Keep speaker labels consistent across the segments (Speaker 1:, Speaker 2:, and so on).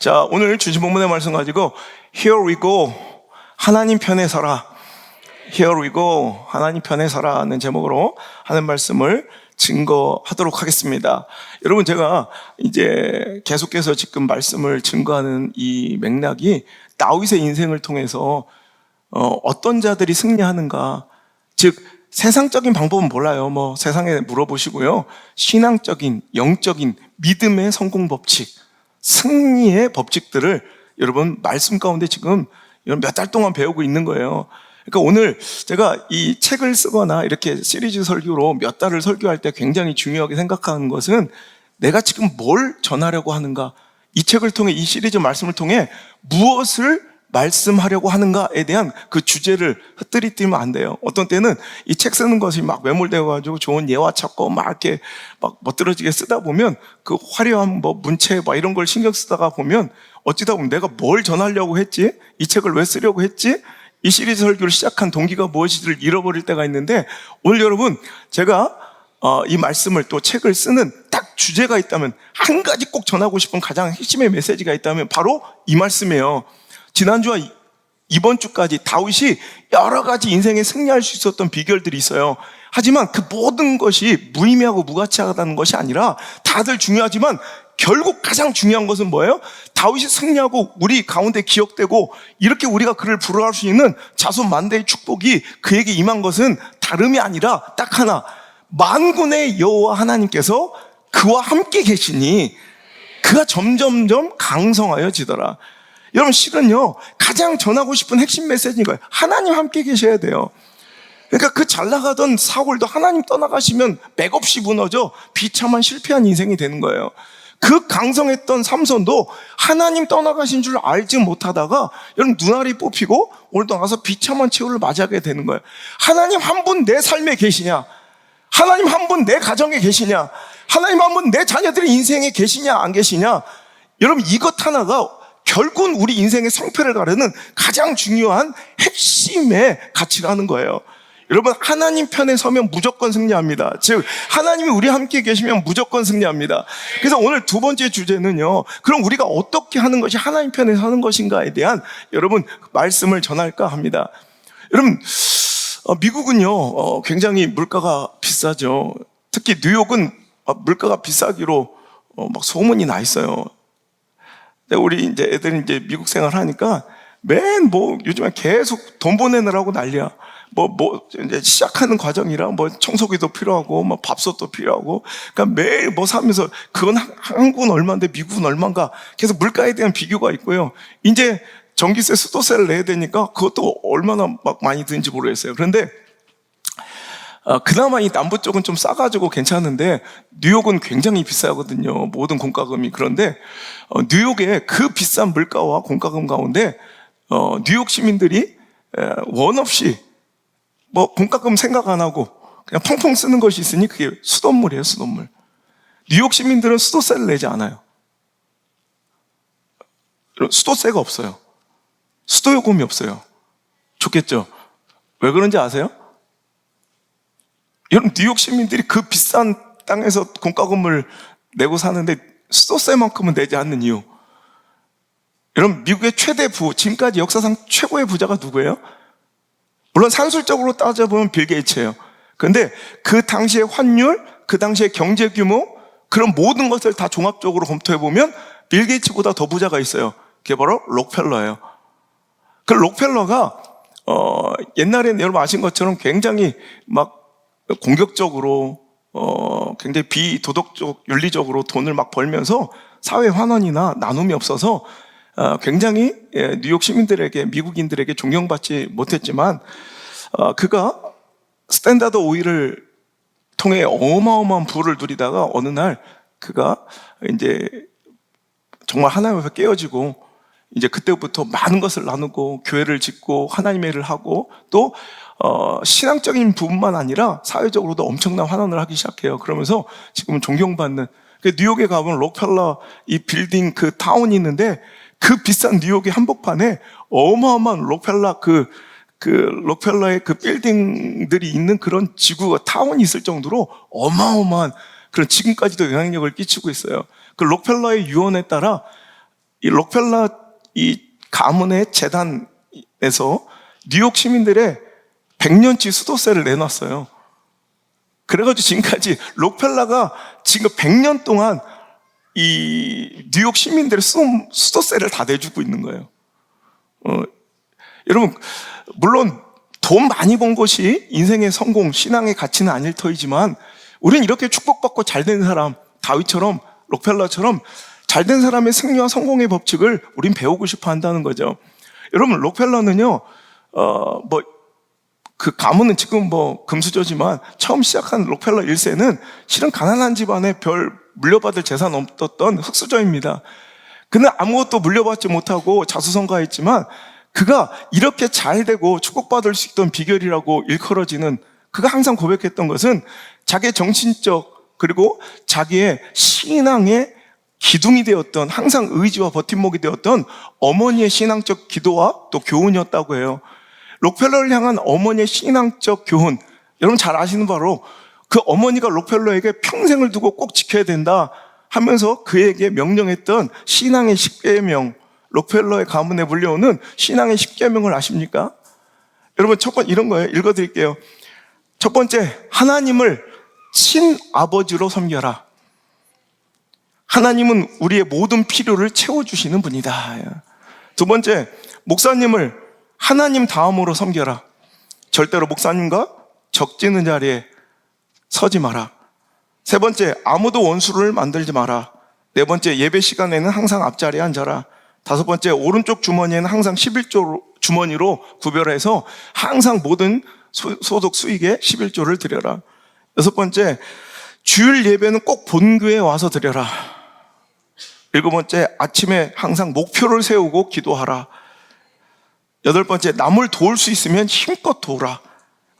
Speaker 1: 자, 오늘 주신 본문의 말씀 가지고 Here we go, 하나님 편에 서라. Here we go, 하나님 편에 서라는 제목으로 하는 말씀을 증거하도록 하겠습니다. 여러분, 제가 이제 계속해서 지금 말씀을 증거하는 이 맥락이 다윗의 인생을 통해서 어떤 자들이 승리하는가, 즉 세상적인 방법은 몰라요. 세상에 물어보시고요. 신앙적인, 영적인 믿음의 성공 법칙, 승리의 법칙들을 여러분 말씀 가운데 지금 몇 달 동안 배우고 있는 거예요. 그러니까 오늘 제가 이 책을 쓰거나 이렇게 시리즈 설교로 몇 달을 설교할 때 굉장히 중요하게 생각하는 것은 내가 지금 뭘 전하려고 하는가, 이 책을 통해, 이 시리즈 말씀을 통해 무엇을 말씀하려고 하는가에 대한 그 주제를 흩뜨리면 안 돼요. 어떤 때는 이 책 쓰는 것이 막 매몰되어가지고 좋은 예화 찾고 막 이렇게 막 멋들어지게 쓰다 보면 그 화려한 문체 이런 걸 신경 쓰다가 보면 어찌다 보면 내가 뭘 전하려고 했지? 이 책을 왜 쓰려고 했지? 이 시리즈 설교를 시작한 동기가 무엇인지를 잃어버릴 때가 있는데, 오늘 여러분 제가 이 말씀을, 또 책을 쓰는 딱 주제가 있다면, 한 가지 꼭 전하고 싶은 가장 핵심의 메시지가 있다면 바로 이 말씀이에요. 지난주와 이번 주까지 다윗이 여러 가지 인생에 승리할 수 있었던 비결들이 있어요. 하지만 그 모든 것이 무의미하고 무가치하다는 것이 아니라 다들 중요하지만 결국 가장 중요한 것은 뭐예요? 다윗이 승리하고 우리 가운데 기억되고 이렇게 우리가 그를 부러워할 수 있는 자손 만대의 축복이 그에게 임한 것은 다름이 아니라 딱 하나, 만군의 여호와 하나님께서 그와 함께 계시니 그가 점점점 강성하여지더라. 여러분, 실은요, 가장 전하고 싶은 핵심 메시지인 거예요. 하나님 함께 계셔야 돼요. 그러니까 그 잘 나가던 사울도 하나님 떠나가시면 맥없이 무너져 비참한 실패한 인생이 되는 거예요. 그 강성했던 삼손도 하나님 떠나가신 줄 알지 못하다가 여러분 눈알이 뽑히고 오늘도 나가서 비참한 최후를 맞이하게 되는 거예요. 하나님 한 분 내 삶에 계시냐? 하나님 한 분 내 가정에 계시냐? 하나님 한 분 내 자녀들의 인생에 계시냐 안 계시냐? 여러분, 이것 하나가 결국은 우리 인생의 성패를 가르는 가장 중요한 핵심의 가치라는 거예요. 여러분, 하나님 편에 서면 무조건 승리합니다. 즉 하나님이 우리 함께 계시면 무조건 승리합니다. 그래서 오늘 두 번째 주제는요, 그럼 우리가 어떻게 하는 것이 하나님 편에 서는 것인가에 대한 여러분 말씀을 전할까 합니다. 여러분, 미국은요 굉장히 물가가 비싸죠. 특히 뉴욕은 물가가 비싸기로 막 소문이 나 있어요. 우리 이제 애들이 이제 미국 생활 하니까 요즘에 계속 돈 보내느라고 난리야. 이제 시작하는 과정이라 청소기도 필요하고, 밥솥도 필요하고, 그러니까 매일 사면서 그건 한국은 얼마인데 미국은 얼마인가 계속 물가에 대한 비교가 있고요. 이제 전기세, 수도세를 내야 되니까 그것도 얼마나 많이 드는지 모르겠어요. 그런데 그나마 이 남부 쪽은 좀 싸가지고 괜찮은데 뉴욕은 굉장히 비싸거든요. 모든 공과금이. 그런데 뉴욕의 그 비싼 물가와 공과금 가운데 뉴욕 시민들이 원 없이 공과금 생각 안 하고 그냥 펑펑 쓰는 것이 있으니 그게 수돗물이에요. 수돗물. 뉴욕 시민들은 수도세를 내지 않아요. 수도세가 없어요. 수도요금이 없어요. 좋겠죠? 왜 그런지 아세요? 여러분, 뉴욕 시민들이 그 비싼 땅에서 공과금을 내고 사는데 수도세만큼은 내지 않는 이유. 여러분, 미국의 최대 지금까지 역사상 최고의 부자가 누구예요? 물론 산술적으로 따져보면 빌 게이츠예요. 그런데 그 당시의 환율, 그 당시의 경제 규모, 그런 모든 것을 다 종합적으로 검토해보면 빌 게이츠보다 더 부자가 있어요. 그게 바로 록펠러예요. 그 록펠러가 옛날에는 여러분 아신 것처럼 굉장히 공격적으로 굉장히 비도덕적, 윤리적으로 돈을 벌면서 사회 환원이나 나눔이 없어서 굉장히 뉴욕 시민들에게, 미국인들에게 존경받지 못했지만 그가 스탠다드 오일을 통해 어마어마한 부를 누리다가 어느 날 그가 이제 정말 하나님 앞에 깨어지고 이제 그때부터 많은 것을 나누고 교회를 짓고 하나님의 일을 하고 또 신앙적인 부분만 아니라 사회적으로도 엄청난 환원을 하기 시작해요. 그러면서 지금은 존경받는, 뉴욕에 가보면 록펠러 이 빌딩 그 타운이 있는데 그 비싼 뉴욕의 한복판에 어마어마한 록펠러 록펠러의 그 빌딩들이 있는 그런 지구가 타운이 있을 정도로 어마어마한 그런 지금까지도 영향력을 끼치고 있어요. 그 록펠러의 유언에 따라 이 록펠러 이 가문의 재단에서 뉴욕 시민들의 100년치 수도세를 내놨어요. 그래가지고 지금까지 록펠러가 지금 100년 동안 이 뉴욕 시민들의 수도세를 다 내주고 있는 거예요. 여러분, 물론 돈 많이 번 것이 인생의 성공, 신앙의 가치는 아닐 터이지만 우리는 이렇게 축복받고 잘된 사람, 다윗처럼, 록펠러처럼 잘된 사람의 승리와 성공의 법칙을 우린 배우고 싶어 한다는 거죠. 여러분, 록펠러는요, 그 가문은 지금 금수저지만 처음 시작한 록펠러 1세는 실은 가난한 집안에 별 물려받을 재산 없었던 흙수저입니다. 그는 아무것도 물려받지 못하고 자수성가했지만 그가 이렇게 잘 되고 축복받을 수 있던 비결이라고 일컬어지는, 그가 항상 고백했던 것은 자기의 정신적 그리고 자기의 신앙의 기둥이 되었던, 항상 의지와 버팀목이 되었던 어머니의 신앙적 기도와 또 교훈이었다고 해요. 록펠러를 향한 어머니의 신앙적 교훈, 여러분 잘 아시는 바로 그 어머니가 록펠러에게 평생을 두고 꼭 지켜야 된다 하면서 그에게 명령했던 신앙의 10계명, 록펠러의 가문에 물려오는 신앙의 10계명을 아십니까? 여러분, 첫 번째 이런 거예요. 읽어드릴게요. 첫 번째, 하나님을 친아버지로 섬겨라. 하나님은 우리의 모든 필요를 채워주시는 분이다. 두 번째, 목사님을 하나님 다음으로 섬겨라. 절대로 목사님과 적지는 자리에 서지 마라. 세 번째, 아무도 원수를 만들지 마라. 네 번째, 예배 시간에는 항상 앞자리에 앉아라. 다섯 번째, 오른쪽 주머니에는 항상 11조 주머니로 구별해서 항상 모든 소득 수익의 11조를 드려라. 여섯 번째, 주일 예배는 꼭 본교에 와서 드려라. 일곱 번째, 아침에 항상 목표를 세우고 기도하라. 여덟 번째, 남을 도울 수 있으면 힘껏 도우라.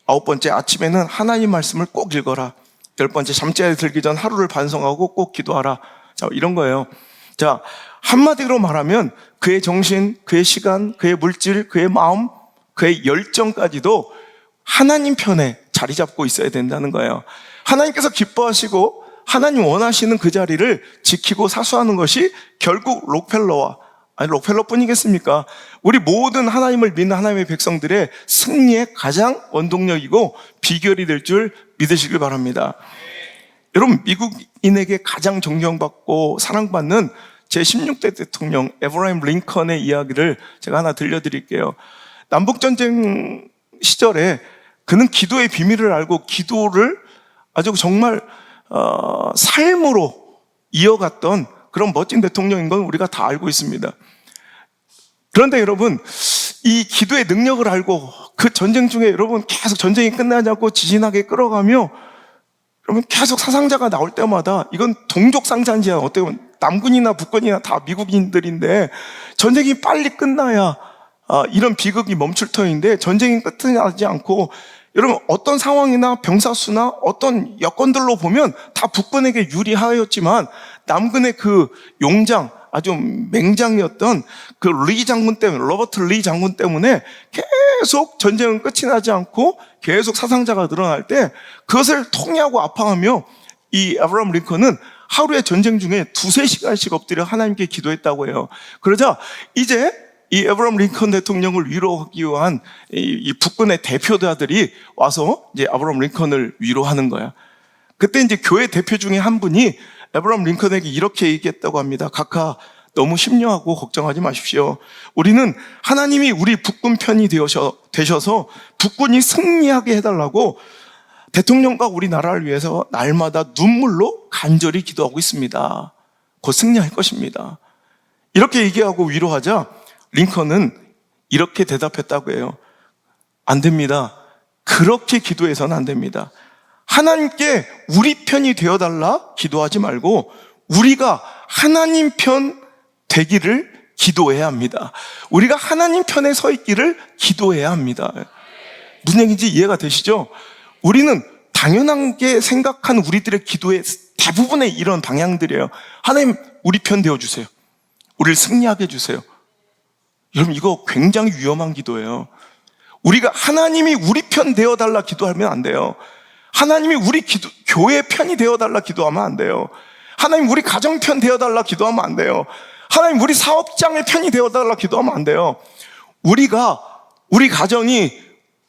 Speaker 1: 아홉 번째, 아침에는 하나님 말씀을 꼭 읽어라. 열 번째, 잠자리에 들기 전 하루를 반성하고 꼭 기도하라. 자, 이런 거예요. 자, 한마디로 말하면 그의 정신, 그의 시간, 그의 물질, 그의 마음, 그의 열정까지도 하나님 편에 자리 잡고 있어야 된다는 거예요. 하나님께서 기뻐하시고 하나님 원하시는 그 자리를 지키고 사수하는 것이 결국 록펠러뿐이겠습니까? 우리 모든 하나님을 믿는 하나님의 백성들의 승리의 가장 원동력이고 비결이 될 줄 믿으시길 바랍니다. 여러분, 미국인에게 가장 존경받고 사랑받는 제16대 대통령 에브라임 링컨의 이야기를 제가 하나 들려드릴게요. 남북전쟁 시절에 그는 기도의 비밀을 알고 기도를 아주 정말 삶으로 이어갔던 그런 멋진 대통령인 건 우리가 다 알고 있습니다. 그런데 여러분, 이 기도의 능력을 알고 그 전쟁 중에 여러분 계속 전쟁이 끝나지 않고 지진하게 끌어가며 여러분 계속 사상자가 나올 때마다 이건 동족상잔지야. 어떻게 보면 남군이나 북군이나 다 미국인들인데 전쟁이 빨리 끝나야 이런 비극이 멈출 터인데 전쟁이 끝이 나지 않고 여러분 어떤 상황이나 병사수나 어떤 여건들로 보면 다 북군에게 유리하였지만 남군의 그 용장, 아주 맹장이었던 그 리 장군 때문에, 로버트 리 장군 때문에 계속 전쟁은 끝이 나지 않고 계속 사상자가 늘어날 때 그것을 통회하고 아파하며 이 에브라임 링컨은 하루에 전쟁 중에 2-3시간씩 엎드려 하나님께 기도했다고 해요. 그러자 이제 이 에브라임 링컨 대통령을 위로하기 위한 이 북군의 대표자들이 와서 이제 에브라임 링컨을 위로하는 거야. 그때 이제 교회 대표 중에 한 분이 에브라임 링컨에게 이렇게 얘기했다고 합니다. 각하, 너무 심려하고 걱정하지 마십시오. 우리는 하나님이 우리 북군 편이 되셔서 북군이 승리하게 해달라고 대통령과 우리나라를 위해서 날마다 눈물로 간절히 기도하고 있습니다. 곧 승리할 것입니다. 이렇게 얘기하고 위로하자 링컨은 이렇게 대답했다고 해요. 안 됩니다. 그렇게 기도해서는 안 됩니다. 하나님께 우리 편이 되어달라 기도하지 말고 우리가 하나님 편 되기를 기도해야 합니다. 우리가 하나님 편에 서 있기를 기도해야 합니다. 무슨 얘기인지 이해가 되시죠? 우리는 당연하게 생각한 우리들의 기도의 대부분의 이런 방향들이에요. 하나님 우리 편 되어주세요. 우리를 승리하게 해주세요. 여러분 이거 굉장히 위험한 기도예요. 우리가 하나님이 우리 편 되어달라 기도하면 안 돼요. 하나님이 우리 교회 편이 되어달라 기도하면 안 돼요. 하나님 우리 가정 편 되어달라 기도하면 안 돼요. 하나님 우리 사업장의 편이 되어달라 기도하면 안 돼요. 우리가, 우리 가정이,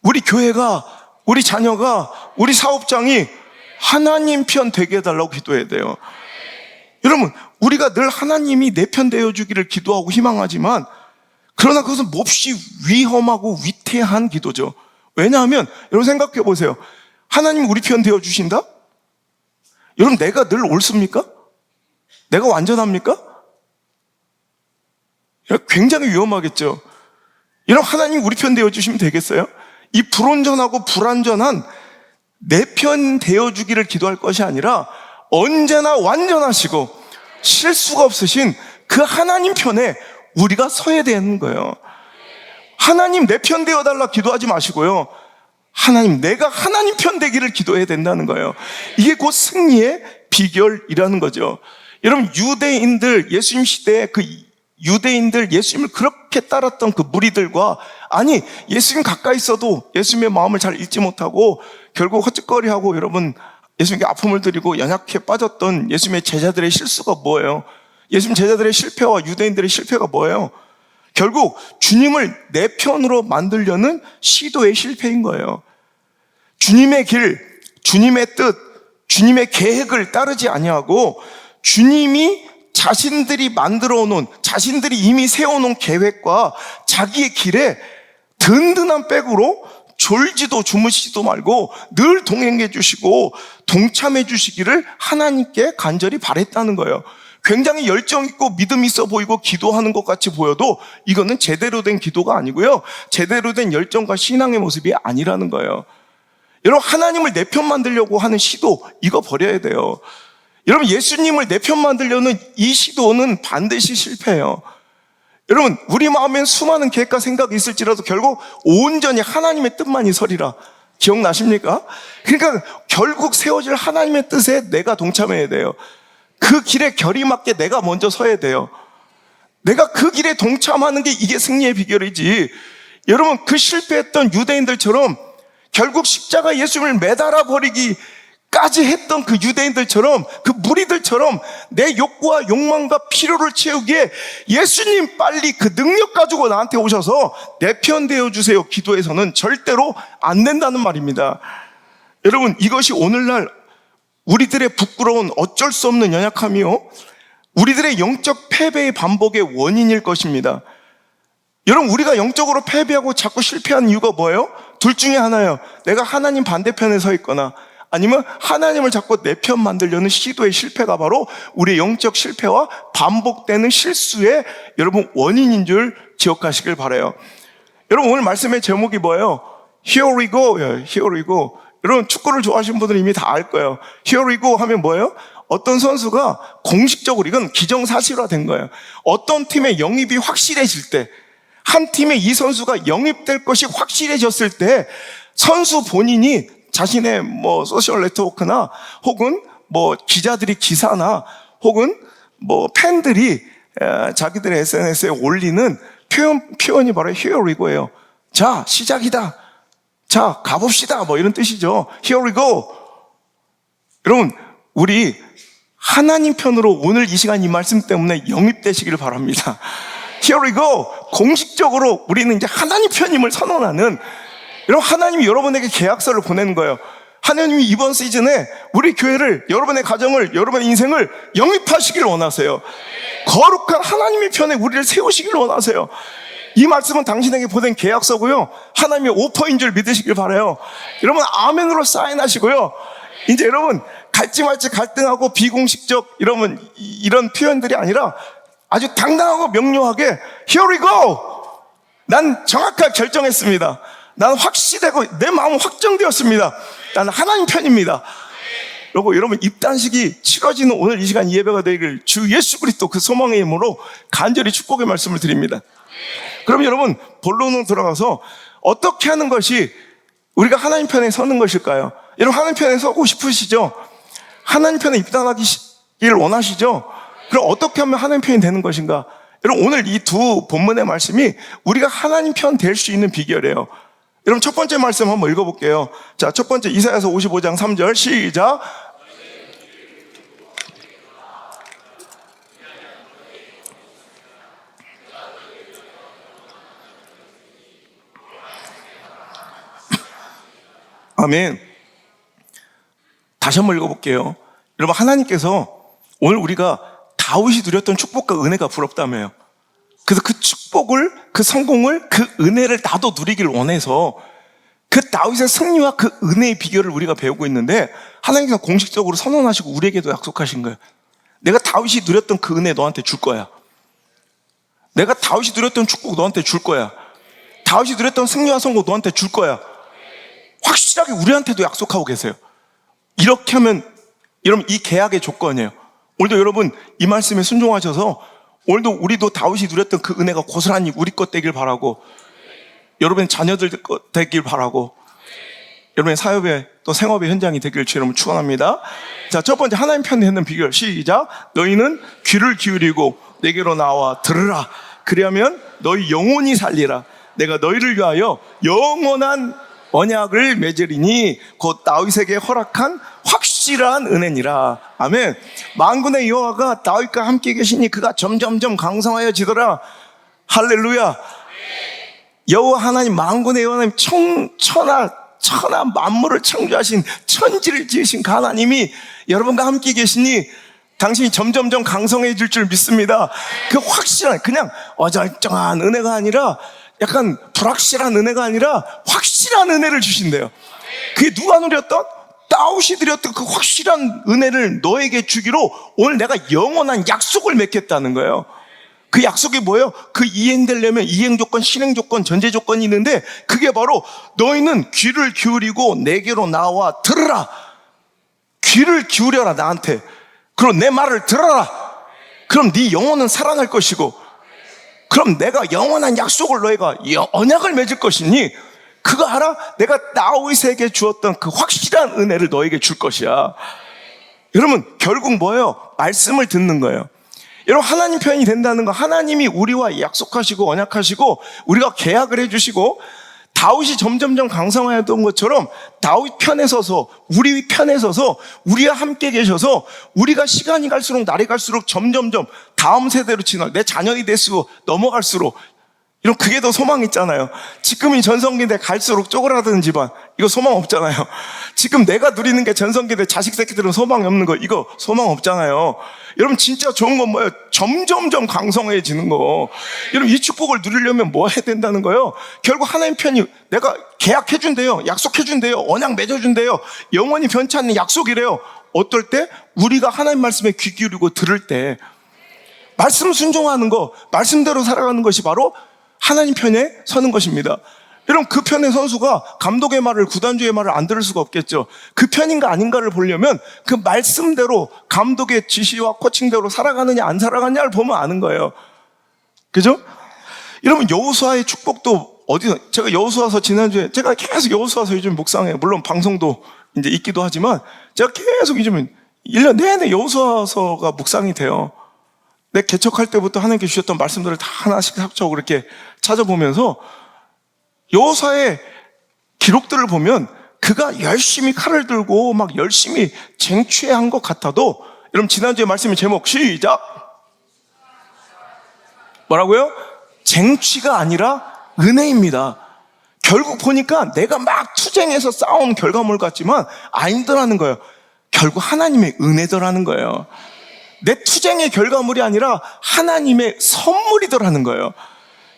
Speaker 1: 우리 교회가, 우리 자녀가, 우리 사업장이 하나님 편 되게 해달라고 기도해야 돼요. 여러분, 우리가 늘 하나님이 내 편 되어주기를 기도하고 희망하지만, 그러나 그것은 몹시 위험하고 위태한 기도죠. 왜냐하면 여러분 생각해 보세요. 하나님 우리 편 되어주신다? 여러분, 내가 늘 옳습니까? 내가 완전합니까? 굉장히 위험하겠죠. 여러분, 하나님 우리 편 되어주시면 되겠어요? 이 불온전하고 불안전한 내 편 되어주기를 기도할 것이 아니라 언제나 완전하시고 실수가 없으신 그 하나님 편에 우리가 서야 되는 거예요. 하나님 내 편 되어달라 기도하지 마시고요. 하나님, 내가 하나님 편 되기를 기도해야 된다는 거예요. 이게 곧 승리의 비결이라는 거죠. 여러분, 유대인들, 예수님 시대에 그 유대인들, 예수님을 그렇게 따랐던 그 무리들과, 아니, 예수님 가까이 있어도 예수님의 마음을 잘 읽지 못하고 결국 헛짓거리하고 여러분, 예수님께 아픔을 드리고 연약해 빠졌던 예수님의 제자들의 실수가 뭐예요? 예수님 제자들의 실패와 유대인들의 실패가 뭐예요? 결국 주님을 내 편으로 만들려는 시도의 실패인 거예요. 주님의 길, 주님의 뜻, 주님의 계획을 따르지 아니하고 주님이 자신들이 만들어 놓은, 자신들이 이미 세워놓은 계획과 자기의 길에 든든한 백으로 졸지도 주무시지도 말고 늘 동행해 주시고 동참해 주시기를 하나님께 간절히 바랬다는 거예요. 굉장히 열정 있고 믿음 있어 보이고 기도하는 것 같이 보여도 이거는 제대로 된 기도가 아니고요, 제대로 된 열정과 신앙의 모습이 아니라는 거예요. 여러분, 하나님을 내 편 만들려고 하는 시도, 이거 버려야 돼요. 여러분, 예수님을 내 편 만들려는 이 시도는 반드시 실패해요. 여러분, 우리 마음엔 수많은 계획과 생각이 있을지라도 결국 온전히 하나님의 뜻만이 서리라. 기억나십니까? 그러니까 결국 세워질 하나님의 뜻에 내가 동참해야 돼요. 그 길에 결이 맞게 내가 먼저 서야 돼요. 내가 그 길에 동참하는 게 이게 승리의 비결이지. 여러분, 그 실패했던 유대인들처럼 결국 십자가 예수님을 매달아 버리기까지 했던 그 유대인들처럼, 그 무리들처럼 내 욕구와 욕망과 필요를 채우기에 예수님 빨리 그 능력 가지고 나한테 오셔서 내 편 되어주세요 기도해서는 절대로 안 된다는 말입니다. 여러분, 이것이 오늘날 우리들의 부끄러운 어쩔 수 없는 연약함이요, 우리들의 영적 패배의 반복의 원인일 것입니다. 여러분, 우리가 영적으로 패배하고 자꾸 실패하는 이유가 뭐예요? 둘 중에 하나예요. 내가 하나님 반대편에 서 있거나 아니면 하나님을 자꾸 내 편 만들려는 시도의 실패가 바로 우리의 영적 실패와 반복되는 실수의 여러분 원인인 줄 기억하시길 바라요. 여러분, 오늘 말씀의 제목이 뭐예요? Here we go. Here we go. 여러분, 축구를 좋아하시는 분들은 이미 다 알 거예요. Here we go 하면 뭐예요? 어떤 선수가 공식적으로, 이건 기정사실화된 거예요. 어떤 팀의 영입이 확실해질 때, 한 팀에 이 선수가 영입될 것이 확실해졌을 때 선수 본인이 자신의 소셜 네트워크나 혹은 기자들이 기사나 혹은 팬들이 자기들의 SNS에 올리는 표현이 바로 Here we go예요. 자, 시작이다. 자, 가봅시다. 이런 뜻이죠. Here we go. 여러분, 우리 하나님 편으로 오늘 이 시간 이 말씀 때문에 영입되시기를 바랍니다. Here we go. 공식적으로 우리는 이제 하나님 편임을 선언하는, 여러분, 하나님이 여러분에게 계약서를 보내는 거예요. 하나님이 이번 시즌에 우리 교회를, 여러분의 가정을, 여러분의 인생을 영입하시길 원하세요. 거룩한 하나님의 편에 우리를 세우시길 원하세요. 이 말씀은 당신에게 보낸 계약서고요, 하나님의 오퍼인 줄 믿으시길 바라요. 여러분, 아멘으로 사인하시고요. 이제 여러분, 갈지 말지 갈등하고 비공식적 이런 표현들이 아니라 아주 당당하고 명료하게 Here we go! 난 정확하게 결정했습니다. 난 확실하고 내 마음은 확정되었습니다. 나는 하나님 편입니다. 그리고 여러분, 입단식이 치러지는 오늘 이 시간 이 예배가 되기를 주 예수 그리스도 그 소망의 힘으로 간절히 축복의 말씀을 드립니다. 그럼 여러분, 본론으로 들어가서 어떻게 하는 것이 우리가 하나님 편에 서는 것일까요? 여러분, 하나님 편에 서고 싶으시죠? 하나님 편에 입단하기를 원하시죠? 그럼 어떻게 하면 하나님 편이 되는 것인가? 여러분, 오늘 이 두 본문의 말씀이 우리가 하나님 편 될 수 있는 비결이에요. 여러분, 첫 번째 말씀 한번 읽어볼게요. 자, 첫 번째 이사야서 55장 3절 시작. 아멘. 다시 한번 읽어볼게요. 여러분, 하나님께서 오늘 우리가 다윗이 누렸던 축복과 은혜가 부럽다며요. 그래서 그 축복을, 그 성공을, 그 은혜를 나도 누리길 원해서 그 다윗의 승리와 그 은혜의 비결을 우리가 배우고 있는데, 하나님께서 공식적으로 선언하시고 우리에게도 약속하신 거예요. 내가 다윗이 누렸던 그 은혜 너한테 줄 거야. 내가 다윗이 누렸던 축복 너한테 줄 거야. 다윗이 누렸던 승리와 성공 너한테 줄 거야. 확실하게 우리한테도 약속하고 계세요. 이렇게 하면, 여러분, 이 계약의 조건이에요. 오늘도 여러분 이 말씀에 순종하셔서 오늘도 우리도 다윗이 누렸던 그 은혜가 고스란히 우리 것 되길 바라고, 여러분의 자녀들 것 되길 바라고, 여러분의 사업의 또 생업의 현장이 되길 주 여러분 축원합니다. 자, 첫 번째, 하나님 편에 있는 비결. 시작. 너희는 귀를 기울이고 내게로 나와 들으라. 그리하면 너희 영혼이 살리라. 내가 너희를 위하여 영원한 언약을 맺으리니 곧 다윗에게 허락한 확실한 은혜니라. 아멘. 만군의 여호와가 다윗과 함께 계시니 그가 점점점 강성하여지더라. 할렐루야. 여호와 하나님, 만군의 여호와 하나님, 천하 만물을 창조하신, 천지를 지으신 그 하나님이 여러분과 함께 계시니 당신이 점점점 강성해질 줄 믿습니다. 그 확실한, 그냥 어절쩡한 은혜가 아니라, 약간 불확실한 은혜가 아니라 확실한 은혜를 주신대요. 그게 누가 누렸던? 다윗이 누렸던 그 확실한 은혜를 너에게 주기로 오늘 내가 영원한 약속을 맺겠다는 거예요. 그 약속이 뭐예요? 그 이행되려면 이행 조건, 실행 조건, 전제 조건이 있는데, 그게 바로 너희는 귀를 기울이고 내게로 나와 들으라. 귀를 기울여라, 나한테. 그럼 내 말을 들어라. 그럼 네 영혼은 살아날 것이고, 그럼 내가 영원한 약속을, 너희가 언약을 맺을 것이니 그거 알아? 내가 다윗에게 주었던 그 확실한 은혜를 너에게 줄 것이야. 여러분, 결국 뭐예요? 말씀을 듣는 거예요. 여러분, 하나님 편이 된다는 거, 하나님이 우리와 약속하시고 언약하시고 우리가 계약을 해주시고, 다윗이 점점점 강성하였던 것처럼 다윗 편에 서서, 우리 편에 서서 우리와 함께 계셔서 우리가 시간이 갈수록, 날이 갈수록 점점점 다음 세대로 내 자녀이 됐고 넘어갈수록, 이런, 그게 더 소망 있잖아요. 지금이 전성기인데 갈수록 쪼그라드는 집안, 이거 소망 없잖아요. 지금 내가 누리는 게 전성기인데 자식 새끼들은 소망이 없는 거, 이거 소망 없잖아요. 여러분, 진짜 좋은 건 뭐예요? 점점점 강성해지는 거. 여러분, 이 축복을 누리려면 뭐 해야 된다는 거예요? 결국 하나님 편이, 내가 계약해준대요. 약속해준대요. 언약 맺어준대요. 영원히 변치 않는 약속이래요. 어떨 때? 우리가 하나님 말씀에 귀 기울이고 들을 때, 말씀 순종하는 거, 말씀대로 살아가는 것이 바로 하나님 편에 서는 것입니다. 여러분, 그 편의 선수가 감독의 말을, 구단주의 말을 안 들을 수가 없겠죠. 그 편인가 아닌가를 보려면 그 말씀대로, 감독의 지시와 코칭대로 살아가느냐 안 살아가느냐를 보면 아는 거예요. 그죠? 여러분, 여호수아의 축복도 제가 여호수아서 지난주에, 제가 계속 여호수아서 요즘 묵상해요. 물론 방송도 이제 있기도 하지만 제가 계속 요즘 1년 내내 여호수아서가 묵상이 돼요. 내 개척할 때부터 하나님께 주셨던 말씀들을 다 하나씩 합쳐고 이렇게 찾아보면서 여호수아의 기록들을 보면 그가 열심히 칼을 들고 막 열심히 쟁취한 것 같아도, 여러분, 지난주에 말씀의 제목, 시작! 뭐라고요? 쟁취가 아니라 은혜입니다. 결국 보니까 내가 막 투쟁해서 싸운 결과물 같지만 아니더라는 거예요. 결국 하나님의 은혜더라는 거예요. 내 투쟁의 결과물이 아니라 하나님의 선물이더라는 거예요.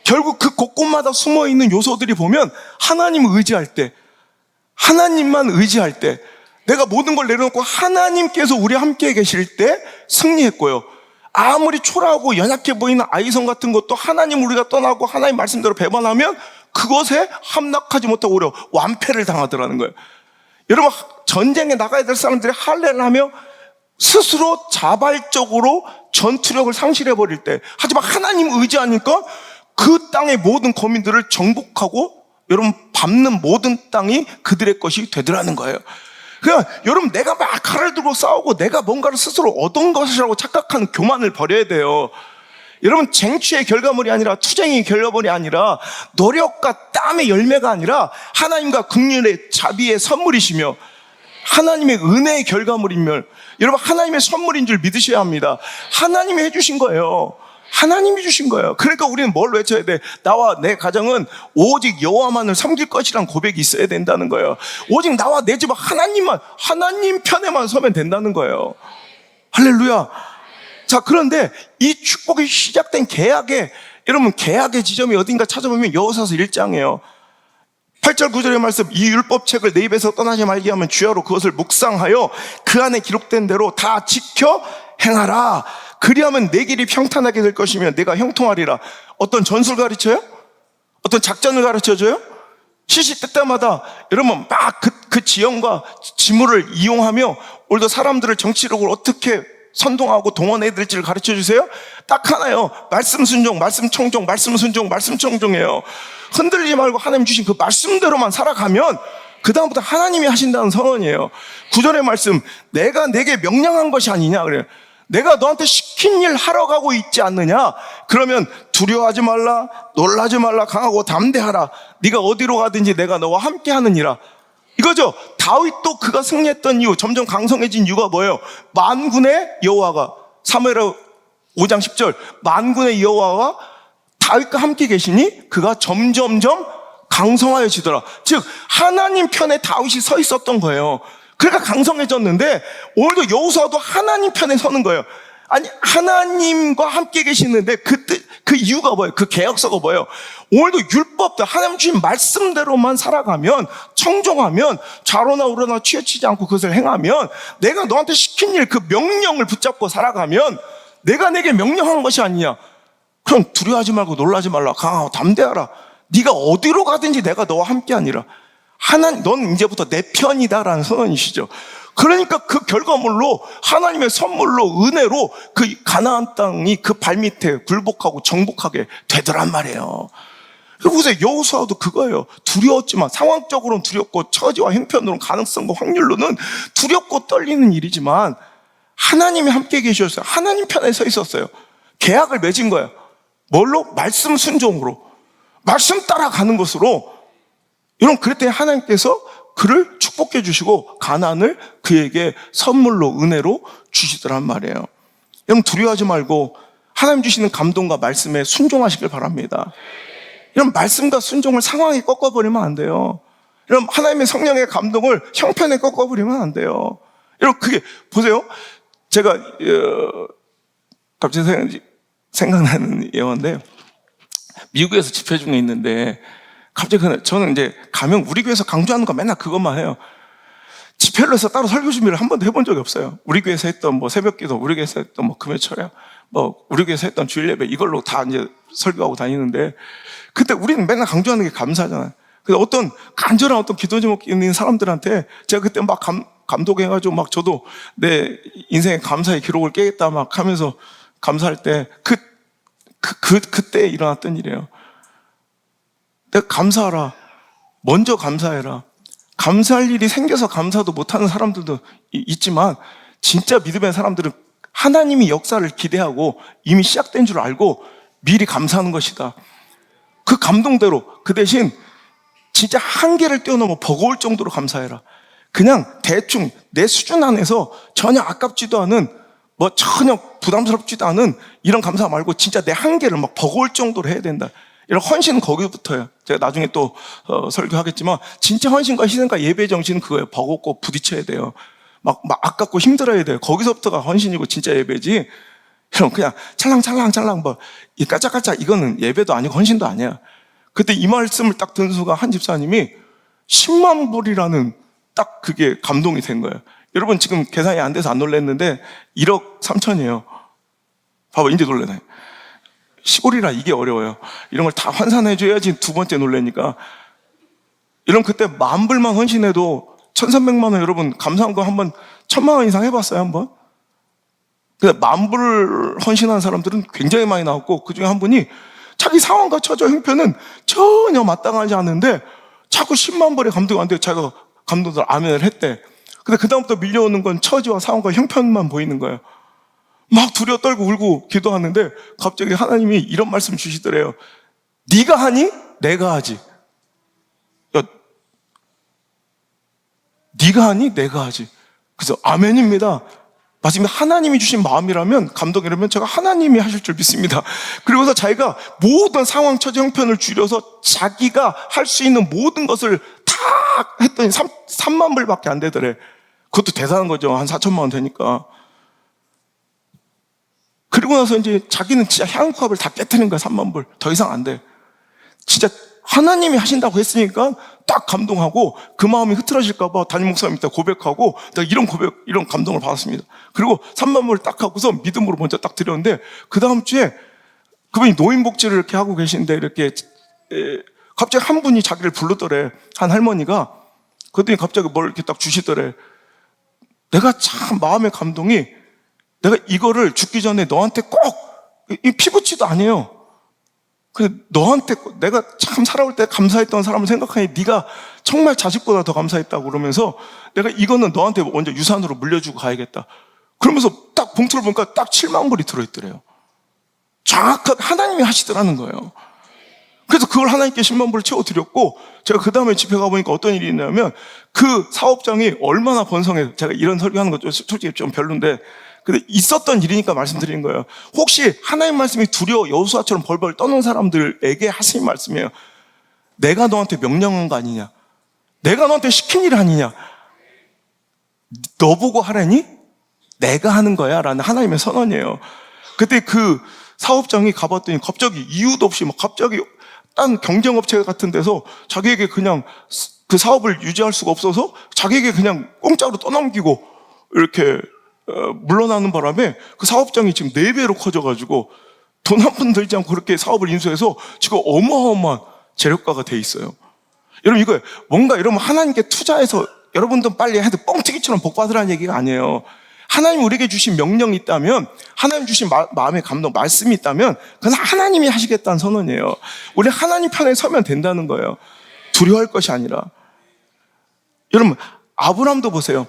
Speaker 1: 결국 그 곳곳마다 숨어있는 요소들이 보면 하나님을 의지할 때, 하나님만 의지할 때, 내가 모든 걸 내려놓고 하나님께서 우리 함께 계실 때 승리했고요. 아무리 초라하고 연약해 보이는 아이성 같은 것도 하나님 우리가 떠나고 하나님 말씀대로 배반하면 그것에 함락하지 못하고 오히려 완패를 당하더라는 거예요. 여러분, 전쟁에 나가야 될 사람들이 할례를 하며 스스로 자발적으로 전투력을 상실해버릴 때, 하지만 하나님 의지하니까 그 땅의 모든 거민들을 정복하고, 여러분, 밟는 모든 땅이 그들의 것이 되더라는 거예요. 그러니까 여러분, 내가 막 칼을 들고 싸우고 내가 뭔가를 스스로 얻은 것이라고 착각하는 교만을 버려야 돼요. 여러분, 쟁취의 결과물이 아니라, 투쟁의 결과물이 아니라, 노력과 땀의 열매가 아니라 하나님과 긍휼의 자비의 선물이시며 하나님의 은혜의 결과물이며, 여러분, 하나님의 선물인 줄 믿으셔야 합니다. 하나님이 해주신 거예요. 하나님이 주신 거예요. 그러니까 우리는 뭘 외쳐야 돼? 나와 내 가정은 오직 여호와만을 섬길 것이란 고백이 있어야 된다는 거예요. 오직 나와 내 집은 하나님만, 하나님 편에만 서면 된다는 거예요. 할렐루야. 자, 그런데 이 축복이 시작된 계약에, 여러분 계약의 지점이 어딘가 찾아보면 여호사서 1장이에요. 8절 9절의 말씀, 이 율법책을 내 입에서 떠나지 말게 하면 주야로 그것을 묵상하여 그 안에 기록된 대로 다 지켜 행하라. 그리하면 내 길이 평탄하게 될 것이며 내가 형통하리라. 어떤 전술 가르쳐요? 어떤 작전을 가르쳐줘요? 시시때때마다 여러분 막 그 지형과 지물을 이용하며 오늘도 사람들을 정치력으로 어떻게 선동하고 동원해야 될지를 가르쳐 주세요? 딱 하나요. 말씀 순종, 말씀 청종, 말씀 순종, 말씀 청종이에요. 흔들리지 말고 하나님 주신 그 말씀대로만 살아가면 그 다음부터 하나님이 하신다는 선언이에요. 9절의 말씀, 내가 내게 명령한 것이 아니냐 그래요. 내가 너한테 시킨 일 하러 가고 있지 않느냐? 그러면 두려워하지 말라, 놀라지 말라, 강하고 담대하라. 네가 어디로 가든지 내가 너와 함께 하느니라. 이거죠. 다윗도 그가 승리했던 이유, 점점 강성해진 이유가 뭐예요? 만군의 여호와가, 사무엘하 5장 10절, 만군의 여호와가 다윗과 함께 계시니 그가 점점점 강성하여지더라. 즉 하나님 편에 다윗이 서 있었던 거예요. 그러니까 강성해졌는데 오늘도 여호수아도 하나님 편에 서는 거예요. 아니 하나님과 함께 계시는데 그 이유가 뭐예요? 그 계약서가 뭐예요? 오늘도 율법도 하나님 주신 말씀대로만 살아가면, 청종하면, 좌로나 우로나 치우치지 않고 그것을 행하면, 내가 너한테 시킨 일 그 명령을 붙잡고 살아가면 내가 내게 명령한 것이 아니냐. 그럼 두려워하지 말고 놀라지 말라, 강하고 담대하라. 네가 어디로 가든지 내가 너와 함께 하니라. 하나님, 넌 이제부터 내 편이다라는 선언이시죠. 그러니까 그 결과물로 하나님의 선물로 은혜로 그 가나안 땅이 그 발밑에 굴복하고 정복하게 되더란 말이에요. 그리고 보세요. 여호수아도 그거예요. 두려웠지만, 상황적으로는 두렵고 처지와 형편으로는 가능성과 확률로는 두렵고 떨리는 일이지만 하나님이 함께 계셨어요. 하나님 편에 서 있었어요. 계약을 맺은 거예요. 뭘로? 말씀 순종으로, 말씀 따라가는 것으로. 여러분, 그랬더니 하나님께서 그를 축복해 주시고 가나안을 그에게 선물로, 은혜로 주시더란 말이에요. 여러분, 두려워하지 말고 하나님 주시는 감동과 말씀에 순종하시길 바랍니다. 여러분, 말씀과 순종을 상황에 꺾어버리면 안 돼요. 여러분, 하나님의 성령의 감동을 형편에 꺾어버리면 안 돼요. 여러분, 그게 보세요. 제가 갑자기 생각나는 예언인데, 미국에서 집회 중에 있는데 갑자기 저는 이제 가면 우리 교회에서 강조하는 거 맨날 그것만 해요. 집회를 해서 따로 설교 준비를 한 번도 해본 적이 없어요. 우리 교회에서 했던 뭐 새벽기도, 우리 교회에서 했던 뭐 금요철야, 뭐 우리 교회에서 했던 주일 예배, 이걸로 다 이제 설교하고 다니는데, 그때 우리는 맨날 강조하는 게 감사잖아요. 근데 어떤 간절한 어떤 기도 제목이 있는 사람들한테 제가 그때 막 감독해가지고 막 저도 내 인생의 감사의 기록을 깨겠다 막 하면서 감사할 때 그때 일어났던 일이에요. 내가 감사하라. 먼저 감사해라. 감사할 일이 생겨서 감사도 못하는 사람들도 있지만, 진짜 믿음의 사람들은 하나님이 역사를 기대하고 이미 시작된 줄 알고 미리 감사하는 것이다. 그 감동대로, 그 대신 진짜 한계를 뛰어넘어 버거울 정도로 감사해라. 그냥 대충 내 수준 안에서 전혀 아깝지도 않은, 뭐 전혀 부담스럽지도 않은 이런 감사 말고 진짜 내 한계를 막 버거울 정도로 해야 된다. 이런 헌신은 거기부터예요. 제가 나중에 또 설교하겠지만, 진짜 헌신과 희생과 예배 정신은 그거예요. 버겁고 부딪혀야 돼요. 막 아깝고 힘들어야 돼요. 거기서부터가 헌신이고 진짜 예배지. 여러분, 그냥 찰랑찰랑 뭐 이 까짝까짝 이거는 예배도 아니고 헌신도 아니야. 그때 이 말씀을 딱 듣는 순간 한 집사님이 10만 불이라는 딱 그게 감동이 된 거예요. 여러분, 지금 계산이 안 돼서 안 놀랐는데 1억 3천이에요. 봐봐, 이제 놀래네. 시골이라 이게 어려워요. 이런 걸 다 환산해줘야지 두 번째 놀래니까. 여러분, 그때 10,000불만 헌신해도 1,300만 원, 여러분 감사한 거 한번 1,000만 원 이상 해봤어요, 한번? 근데 10,000불 헌신한 사람들은 굉장히 많이 나왔고, 그 중에 한 분이 자기 상황과 처저 형편은 전혀 마땅하지 않은데 자꾸 10만 불에 감동이 안 돼요. 자기가 감동들 아멘을 했대. 근데 그다음부터 밀려오는 건 처지와 상황과 형편만 보이는 거예요. 막 두려워 떨고 울고 기도하는데 갑자기 하나님이 이런 말씀 주시더래요. 네가 하니? 내가 하지. 야, 네가 하니? 내가 하지. 그래서 아멘입니다. 맞습니다. 하나님이 주신 마음이라면, 감동이라면 제가 하나님이 하실 줄 믿습니다. 그리고서 자기가 모든 상황, 처지, 형편을 줄여서 자기가 할 수 있는 모든 것을 다 했더니 3만 불밖에 안 되더래. 그것도 대단한 거죠. 한 4천만 원 되니까. 그리고 나서 이제 자기는 진짜 향후합을 다 깨트린 거야. 3만 불. 더 이상 안 돼. 진짜 하나님이 하신다고 했으니까 딱 감동하고 그 마음이 흐트러질까봐 담임 목사님한테 고백하고 내가 이런 감동을 받았습니다. 그리고 3만 불을 딱 하고서 믿음으로 먼저 딱 드렸는데 그 다음 주에 그분이 노인복지를 이렇게 하고 계신데 이렇게 갑자기 한 분이 자기를 부르더래. 한 할머니가. 그랬더니 갑자기 뭘 이렇게 딱 주시더래. 내가 참 마음의 감동이 내가 이거를 죽기 전에 너한테 꼭 이 피부치도 아니에요. 너한테 내가 참 살아올 때 감사했던 사람을 생각하니 네가 정말 자식보다 더 감사했다고 그러면서 내가 이거는 너한테 먼저 유산으로 물려주고 가야겠다. 그러면서 딱 봉투를 보니까 딱 7만 불이 들어있더래요. 정확하게 하나님이 하시더라는 거예요. 그래서 그걸 하나님께 10만 불을 채워드렸고 제가 그 다음에 집에 가보니까 어떤 일이 있냐면 그 사업장이 얼마나 번성해서 제가 이런 설교하는 것도 솔직히 좀 별론데 근데 있었던 일이니까 말씀드리는 거예요. 혹시 하나님 말씀이 두려워 여호수아처럼 벌벌 떠는 사람들에게 하시는 말씀이에요. 내가 너한테 명령한 거 아니냐? 내가 너한테 시킨 일 아니냐? 너 보고 하라니? 내가 하는 거야 라는 하나님의 선언이에요. 그때 그 사업장이 가봤더니 갑자기 이유도 없이 막 갑자기 딴 경쟁업체 같은 데서 자기에게 그냥 그 사업을 유지할 수가 없어서 자기에게 그냥 공짜로 떠넘기고 이렇게 물러나는 바람에 그 사업장이 지금 4배로 커져가지고 돈 한 푼 들지 않고 그렇게 사업을 인수해서 지금 어마어마한 재력가가 돼 있어요. 여러분 이거 뭔가 여러분 하나님께 투자해서 여러분도 빨리 해도 뻥튀기처럼 복 받으라는 얘기가 아니에요. 하나님 우리에게 주신 명령이 있다면 하나님 주신 마음의 감동 말씀이 있다면 그건 하나님이 하시겠다는 선언이에요. 우리 하나님 편에 서면 된다는 거예요. 두려워할 것이 아니라. 여러분 아브라함도 보세요.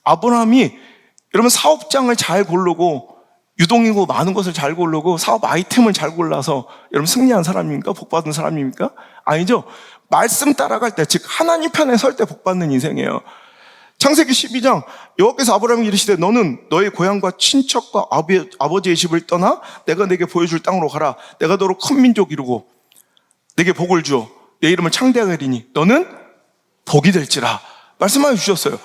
Speaker 1: 아브라함이 여러분 사업장을 잘 고르고 유동이고 많은 것을 잘 고르고 사업 아이템을 잘 골라서 여러분 승리한 사람입니까? 복 받은 사람입니까? 아니죠. 말씀 따라갈 때 즉 하나님 편에 설 때 복 받는 인생이에요. 창세기 12장 여호와께서 아브라함에게 이르시되 너는 너의 고향과 친척과 아버지의 집을 떠나 내가 내게 보여줄 땅으로 가라. 내가 너로 큰 민족 이루고 내게 복을 주어 내 이름을 창대하게 하리니 너는 복이 될지라 말씀하여 주셨어요.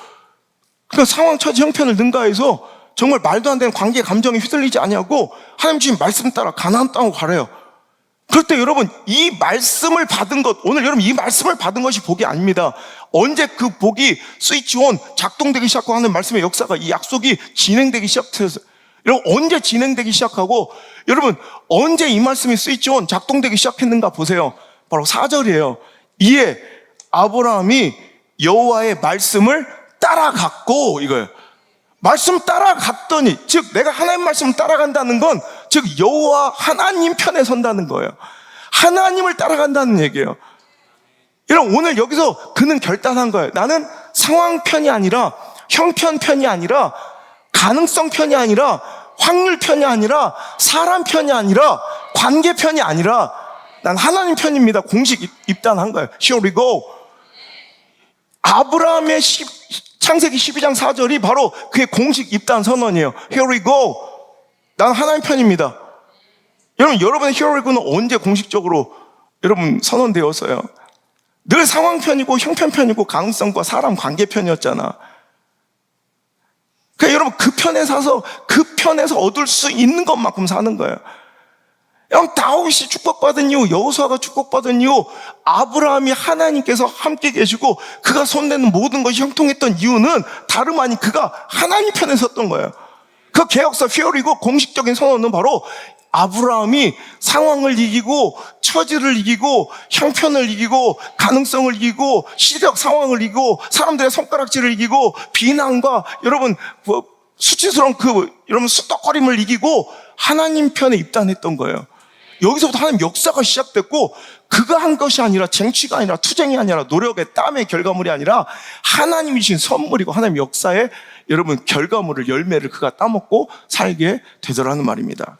Speaker 1: 그러니까 상황, 처지, 형편을 능가해서 정말 말도 안 되는 관계, 감정에 휘둘리지 아니하고 하나님 주신 말씀 따라 가나안 땅으로 가래요. 그럴 때 여러분 이 말씀을 받은 것, 오늘 여러분 이 말씀을 받은 것이 복이 아닙니다. 언제 그 복이 스위치 온 작동되기 시작하고 하는 말씀의 역사가 이 약속이 진행되기 시작했어요. 여러분 언제 진행되기 시작하고 여러분 언제 이 말씀이 스위치 온 작동되기 시작했는가 보세요. 바로 4절이에요. 이에 아브라함이 여호와의 말씀을 따라갔고 이거예요. 말씀 따라갔더니 즉 내가 하나님 말씀을 따라간다는 건 즉 여호와 하나님 편에 선다는 거예요. 하나님을 따라간다는 얘기예요. 여러분 오늘 여기서 그는 결단한 거예요. 나는 상황 편이 아니라 형편 편이 아니라 가능성 편이 아니라 확률 편이 아니라 사람 편이 아니라 관계 편이 아니라 난 하나님 편입니다. 공식 입단한 거예요. Here we go. 아브라함의 창세기 12장 4절이 바로 그의 공식 입단 선언이에요. Here we go. 난 하나님 편입니다. 여러분의 Here we go는 언제 공식적으로 여러분 선언되었어요? 늘 상황 편이고 형편 편이고 가능성과 사람 관계 편이었잖아. 그러니까 여러분 그 편에서 얻을 수 있는 것만큼 사는 거예요. 여러분 다윗이 축복받은 이유, 여호수아가 축복받은 이유, 아브라함이 하나님께서 함께 계시고 그가 손대는 모든 것이 형통했던 이유는 다름 아닌 그가 하나님 편에 섰던 거예요. 그 개혁사 피어리고 공식적인 선언은 바로 아브라함이 상황을 이기고 처지를 이기고 형편을 이기고 가능성을 이기고 시대적 상황을 이기고 사람들의 손가락질을 이기고 비난과 여러분 수치스러운 여러분 수덕거림을 이기고 하나님 편에 입단했던 거예요. 여기서부터 하나님 역사가 시작됐고 그가 한 것이 아니라 쟁취가 아니라 투쟁이 아니라 노력의 땀의 결과물이 아니라 하나님이 주신 선물이고 하나님 역사의 여러분 결과물을 열매를 그가 따먹고 살게 되더라는 말입니다.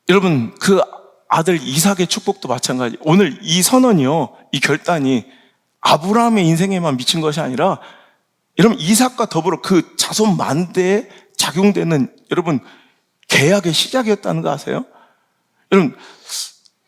Speaker 1: 여러분 그 아들 이삭의 축복도 마찬가지. 오늘 이 선언이요, 이 결단이 아브라함의 인생에만 미친 것이 아니라 여러분, 이삭과 더불어 그 자손 만대에 작용되는 여러분 계약의 시작이었다는 거 아세요? 여러분,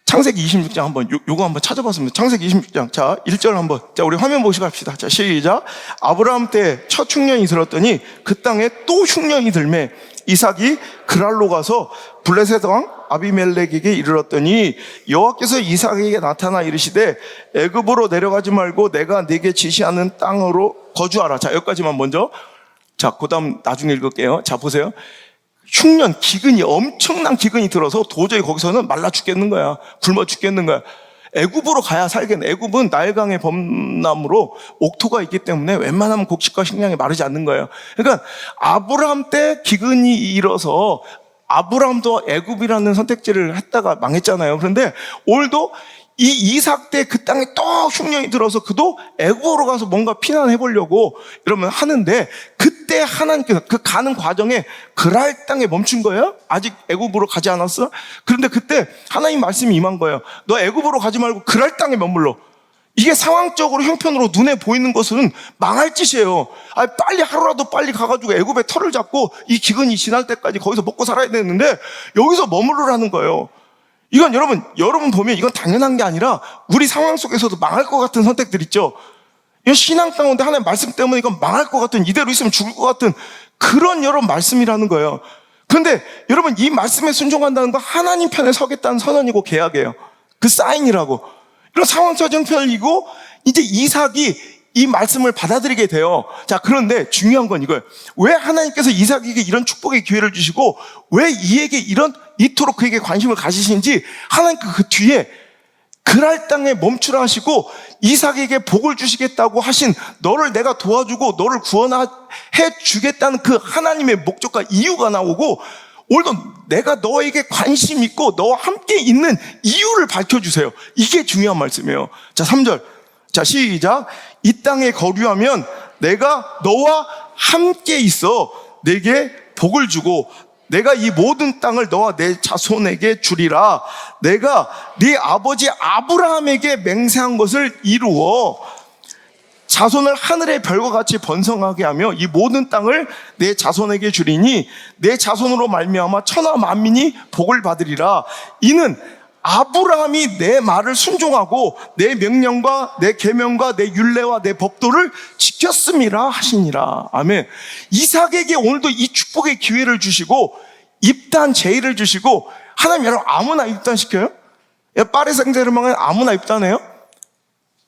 Speaker 1: 창세기 26장 한번 요거 한번 찾아봤습니다. 창세기 26장. 자, 1절 한번. 자, 우리 화면 보시고 합시다. 자, 시작. 아브라함 때 첫 흉년이 들었더니 그 땅에 또 흉년이 들매 이삭이 그랄로 가서 블레셋 왕 아비멜렉에게 이르렀더니 여호와께서 이삭에게 나타나 이르시되 애굽으로 내려가지 말고 내가 네게 지시하는 땅으로 거주하라. 자, 여기까지만 먼저. 자, 그다음 나중에 읽을게요. 자, 보세요. 흉년, 기근이, 엄청난 기근이 들어서 도저히 거기서는 말라 죽겠는 거야. 굶어 죽겠는 거야. 애굽으로 가야 살겠네. 애굽은 나일강의 범람으로 옥토가 있기 때문에 웬만하면 곡식과 식량이 마르지 않는 거예요. 그러니까 아브라함 때 기근이 일어서 아브라함도 애굽이라는 선택지를 했다가 망했잖아요. 그런데 오늘도 이 이삭 때 그 땅에 또 흉년이 들어서 그도 애굽으로 가서 뭔가 피난해 보려고 이러면 하는데 그때 하나님께서 그 가는 과정에 그랄 땅에 멈춘 거예요. 아직 애굽으로 가지 않았어. 그런데 그때 하나님 말씀이 임한 거예요. 너 애굽으로 가지 말고 그랄 땅에 머물러. 이게 상황적으로 형편으로 눈에 보이는 것은 망할 짓이에요. 빨리 하루라도 빨리 가가지고 애굽에 터를 잡고 이 기근이 지날 때까지 거기서 먹고 살아야 되는데 여기서 머무르라는 거예요. 이건 여러분 보면 이건 당연한 게 아니라 우리 상황 속에서도 망할 것 같은 선택들 있죠. 이 신앙 가운데 하나님 말씀 때문에 이건 망할 것 같은, 이대로 있으면 죽을 것 같은 그런 여러분 말씀이라는 거예요. 그런데 여러분 이 말씀에 순종한다는 건 하나님 편에 서겠다는 선언이고 계약이에요. 그 사인이라고. 이런 상황적 형편이고 이제 이삭이 이 말씀을 받아들이게 돼요. 자, 그런데 중요한 건 이거예요. 왜 하나님께서 이삭에게 이런 축복의 기회를 주시고 왜 이에게 이토록 그에게 관심을 가지시는지 하나님께서 그 뒤에 그랄 땅에 멈추라 하시고 이삭에게 복을 주시겠다고 하신 너를 내가 도와주고 너를 구원해 주겠다는 그 하나님의 목적과 이유가 나오고 오늘도 내가 너에게 관심 있고 너와 함께 있는 이유를 밝혀주세요. 이게 중요한 말씀이에요. 자, 3절. 자, 시작. 이 땅에 거류하면 내가 너와 함께 있어 내게 복을 주고 내가 이 모든 땅을 너와 내 자손에게 주리라. 내가 네 아버지 아브라함에게 맹세한 것을 이루어 자손을 하늘의 별과 같이 번성하게 하며 이 모든 땅을 내 자손에게 주리니 내 자손으로 말미암아 천하 만민이 복을 받으리라. 이는 아브라함이 내 말을 순종하고 내 명령과 내 계명과 내 율례와 내 법도를 지켰음이라 하시니라. 아멘. 이삭에게 오늘도 이 축복의 기회를 주시고 입단 제의를 주시고 하나님 여러분 아무나 입단시켜요? 파리 생제르맹은 아무나 입단해요?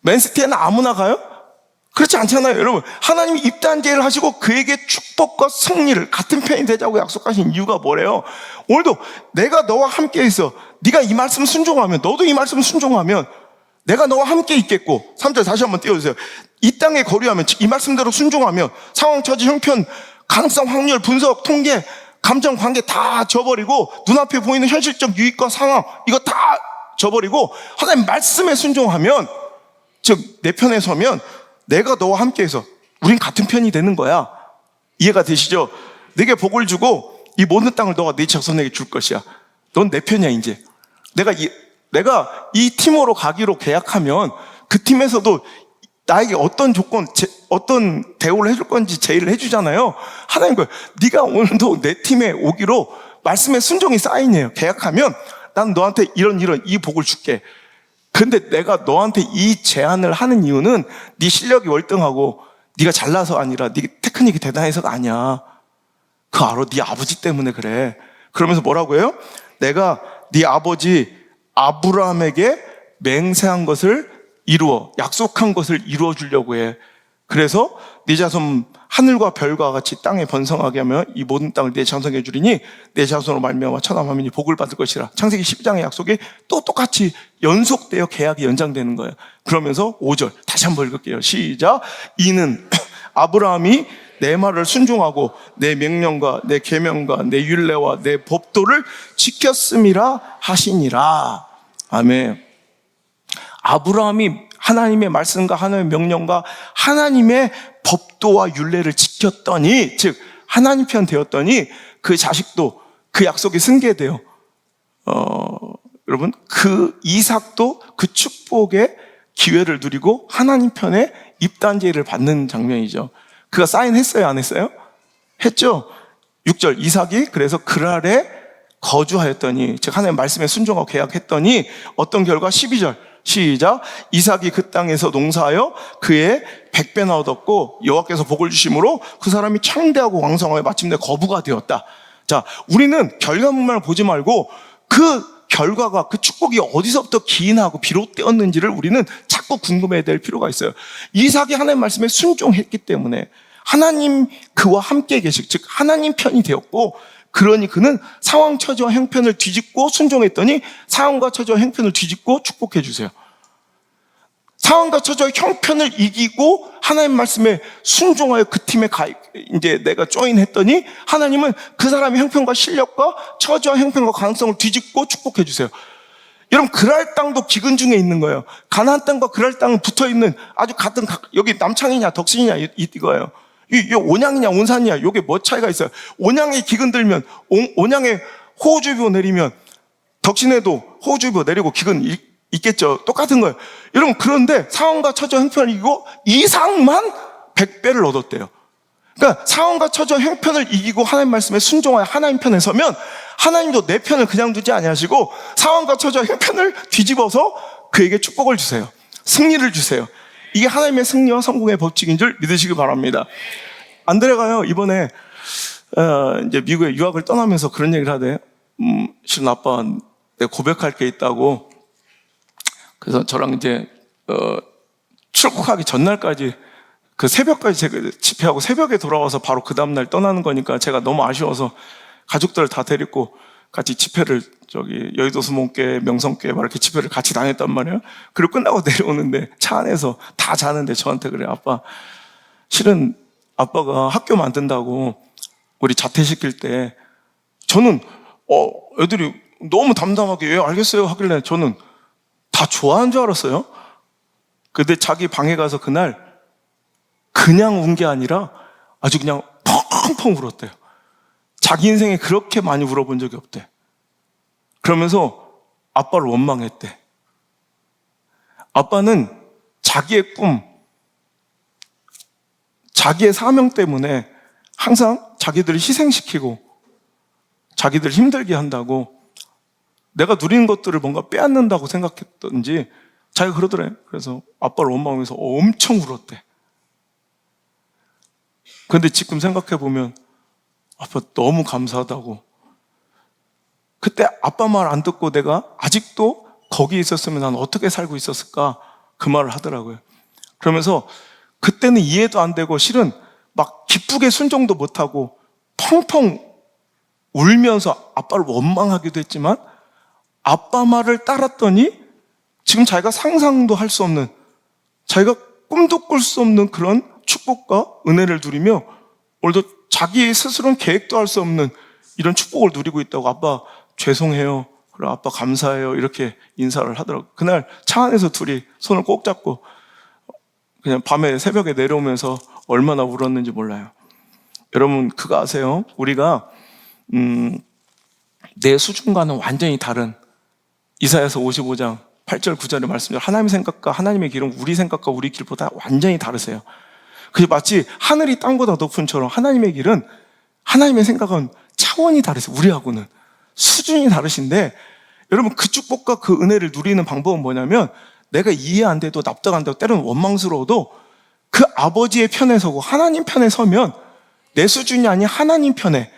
Speaker 1: 맨시티에는 아무나 가요? 그렇지 않잖아요. 여러분 하나님이 입단 제의를 하시고 그에게 축복과 승리를 같은 편이 되자고 약속하신 이유가 뭐래요? 오늘도 내가 너와 함께 있어. 네가 이 말씀 순종하면 너도 이 말씀 순종하면 내가 너와 함께 있겠고 3절 다시 한번 띄워주세요. 이 땅에 거류하면 이 말씀대로 순종하면 상황, 처지, 형편, 가능성, 확률, 분석, 통계, 감정, 관계 다 져버리고 눈앞에 보이는 현실적 유익과 상황 이거 다 져버리고 하나님 말씀에 순종하면 즉 내 편에 서면 내가 너와 함께해서 우린 같은 편이 되는 거야. 이해가 되시죠? 내게 복을 주고 이 모든 땅을 너가 네 자손에게 줄 것이야. 넌 내 편이야 이제. 내가 이 팀으로 가기로 계약하면 그 팀에서도 나에게 어떤 조건, 어떤 대우를 해줄 건지 제의를 해주잖아요. 하나님 거예요. 네가 오늘도 내 팀에 오기로 말씀의 순종이 사인이에요. 계약하면 난 너한테 이런 이 복을 줄게. 근데 내가 너한테 이 제안을 하는 이유는 네 실력이 월등하고 네가 잘나서 아니라 네 테크닉이 대단해서가 아니야. 그거 알아? 네 아버지 때문에 그래. 그러면서 뭐라고 해요? 내가 네 아버지 아브라함에게 맹세한 것을 이루어, 약속한 것을 이루어 주려고 해. 그래서 네 자손 하늘과 별과 같이 땅에 번성하게 하며 이 모든 땅을 내 자손에게 주리니 내 자손으로 말미암아 천하 만민이 복을 받을 것이라. 창세기 12장의 약속이 또 똑같이 연속되어 계약이 연장되는 거예요. 그러면서 5절 다시 한번 읽을게요. 시작. 이는 아브라함이 내 말을 순종하고 내 명령과 내 계명과 내 율례와 내 법도를 지켰음이라 하시니라. 아멘. 아브라함이 하나님의 말씀과 하나님의 명령과 하나님의 법도와 율례를 지켰더니, 즉 하나님 편 되었더니 그 자식도 그 약속이 승계돼요. 여러분 그 이삭도 그 축복의 기회를 누리고 하나님 편에 입단제를 받는 장면이죠. 그가 사인했어요, 안 했어요? 했죠. 6절 이삭이 그래서 그랄에 거주하였더니, 즉 하나님의 말씀에 순종하고 계약했더니 어떤 결과? 12절 시작. 이삭이 그 땅에서 농사하여 그의 100배나 얻었고 여호와께서 복을 주심으로 그 사람이 창대하고 왕성하여 마침내 거부가 되었다. 자, 우리는 결과물만 보지 말고 그 결과가, 그 축복이 어디서부터 기인하고 비롯되었는지를 우리는 자꾸 궁금해야 될 필요가 있어요. 이삭이 하나님 말씀에 순종했기 때문에 하나님 그와 함께 계시고, 즉 하나님 편이 되었고, 그러니 그는 상황 처지와 형편을 뒤집고 순종했더니 상황과 처지와 형편을 뒤집고 축복해 주세요. 상황과 처지와 형편을 이기고 하나님 말씀에 순종하여 그 팀에 이제 내가 조인했더니 하나님은 그 사람의 형편과 실력과 처지와 형편과 가능성을 뒤집고 축복해 주세요. 여러분, 그랄 땅도 기근 중에 있는 거예요. 가나안 땅과 그랄 땅은 붙어 있는 아주 같은, 여기 남창이냐 덕신이냐 이거예요. 이 온양이냐 온산이냐, 이게 뭐 차이가 있어요. 온양에 기근 들면, 온양에 호우주의보 내리면 덕신에도 호우주의보 내리고 기근 있겠죠. 똑같은 거예요. 여러분, 그런데 상황과 처지와 형편을 이기고 이상만 100배를 얻었대요. 그러니까 상황과 처지와 형편을 이기고 하나님 말씀에 순종하여 하나님 편에 서면 하나님도 내 편을 그냥 두지 아니하시고 상황과 처지와 형편을 뒤집어서 그에게 축복을 주세요. 승리를 주세요. 이게 하나님의 승리와 성공의 법칙인 줄 믿으시기 바랍니다. 안드레가요, 이번에 이제 미국에 유학을 떠나면서 그런 얘기를 하대. 실은 아빠, 내가 고백할 게 있다고. 그래서 저랑 이제 출국하기 전날까지 그 새벽까지 제가 집회하고 새벽에 돌아와서 바로 그 다음날 떠나는 거니까 제가 너무 아쉬워서 가족들 다 데리고 같이 집회를 여의도 수목교회, 명성교회 막 이렇게 집회를 같이 다녔단 말이에요. 그리고 끝나고 내려오는데 차 안에서 다 자는데 저한테 그래. 아빠, 실은 아빠가 학교 만든다고 우리 자퇴시킬 때 저는 애들이 너무 담담하게 예 알겠어요 하길래 저는 다 좋아하는 줄 알았어요. 근데 자기 방에 가서 그날 그냥 운 게 아니라 아주 그냥 펑펑 울었대요. 자기 인생에 그렇게 많이 울어본 적이 없대. 그러면서 아빠를 원망했대. 아빠는 자기의 꿈, 자기의 사명 때문에 항상 자기들을 희생시키고 자기들 힘들게 한다고, 내가 누리는 것들을 뭔가 빼앗는다고 생각했던지 자기가 그러더래. 그래서 아빠를 원망하면서 엄청 울었대. 그런데 지금 생각해보면 아빠 너무 감사하다고. 그때 아빠 말 안 듣고 내가 아직도 거기에 있었으면 난 어떻게 살고 있었을까, 그 말을 하더라고요. 그러면서 그때는 이해도 안 되고 실은 막 기쁘게 순종도 못하고 펑펑 울면서 아빠를 원망하기도 했지만 아빠 말을 따랐더니 지금 자기가 상상도 할 수 없는, 자기가 꿈도 꿀 수 없는 그런 축복과 은혜를 누리며 오늘도 자기 스스로는 계획도 할 수 없는 이런 축복을 누리고 있다고. 아빠 죄송해요, 그래 아빠 감사해요, 이렇게 인사를 하더라고요. 그날 차 안에서 둘이 손을 꼭 잡고 그냥 밤에 새벽에 내려오면서 얼마나 울었는지 몰라요. 여러분, 그거 아세요? 우리가 내 수준과는 완전히 다른 이사야서 55장 8절 9절의 말씀대로 하나님의 생각과 하나님의 길은 우리 생각과 우리 길보다 완전히 다르세요. 그게 마치 하늘이 땅보다 높은처럼 하나님의 길은, 하나님의 생각은 차원이 다르세요. 우리하고는 수준이 다르신데, 여러분 그 축복과 그 은혜를 누리는 방법은 뭐냐면, 내가 이해 안 돼도 납득 안 되고 때로는 원망스러워도 그 아버지의 편에 서고 하나님 편에 서면, 내 수준이 아닌 하나님 편에,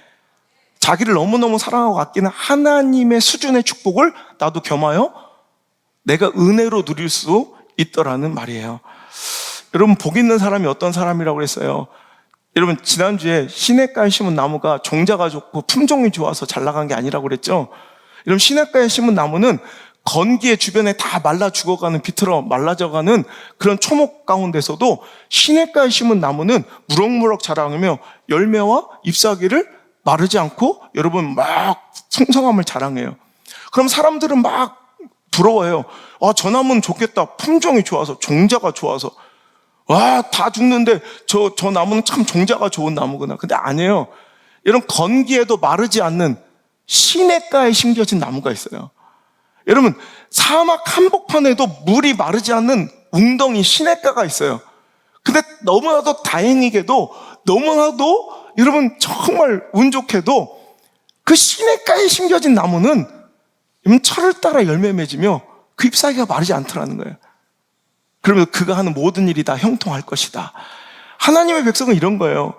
Speaker 1: 자기를 너무너무 사랑하고 아끼는 하나님의 수준의 축복을 나도 겸하여 내가 은혜로 누릴 수 있더라는 말이에요. 여러분, 복 있는 사람이 어떤 사람이라고 그랬어요? 여러분, 지난주에 시냇가에 심은 나무가 종자가 좋고 품종이 좋아서 잘 나간 게 아니라고 그랬죠? 여러분, 시냇가에 심은 나무는 건기에 주변에 다 말라 죽어가는, 비틀어 말라져가는 그런 초목 가운데서도 시냇가에 심은 나무는 무럭무럭 자라며 열매와 잎사귀를 마르지 않고 여러분 막 풍성함을 자랑해요. 그럼 사람들은 막 부러워해요. 저 나무는 좋겠다. 품종이 좋아서, 종자가 좋아서. 다 죽는데 저 나무는 참 종자가 좋은 나무구나. 근데 아니에요. 여러분, 건기에도 마르지 않는 시냇가에 심겨진 나무가 있어요. 여러분, 사막 한복판에도 물이 마르지 않는 웅덩이 시냇가가 있어요. 근데 너무나도 다행이게도, 너무나도 여러분 정말 운 좋게도 그 시냇가에 심겨진 나무는 철을 따라 열매 맺으며 그 잎사귀가 마르지 않더라는 거예요. 그러면서 그가 하는 모든 일이 다 형통할 것이다. 하나님의 백성은 이런 거예요.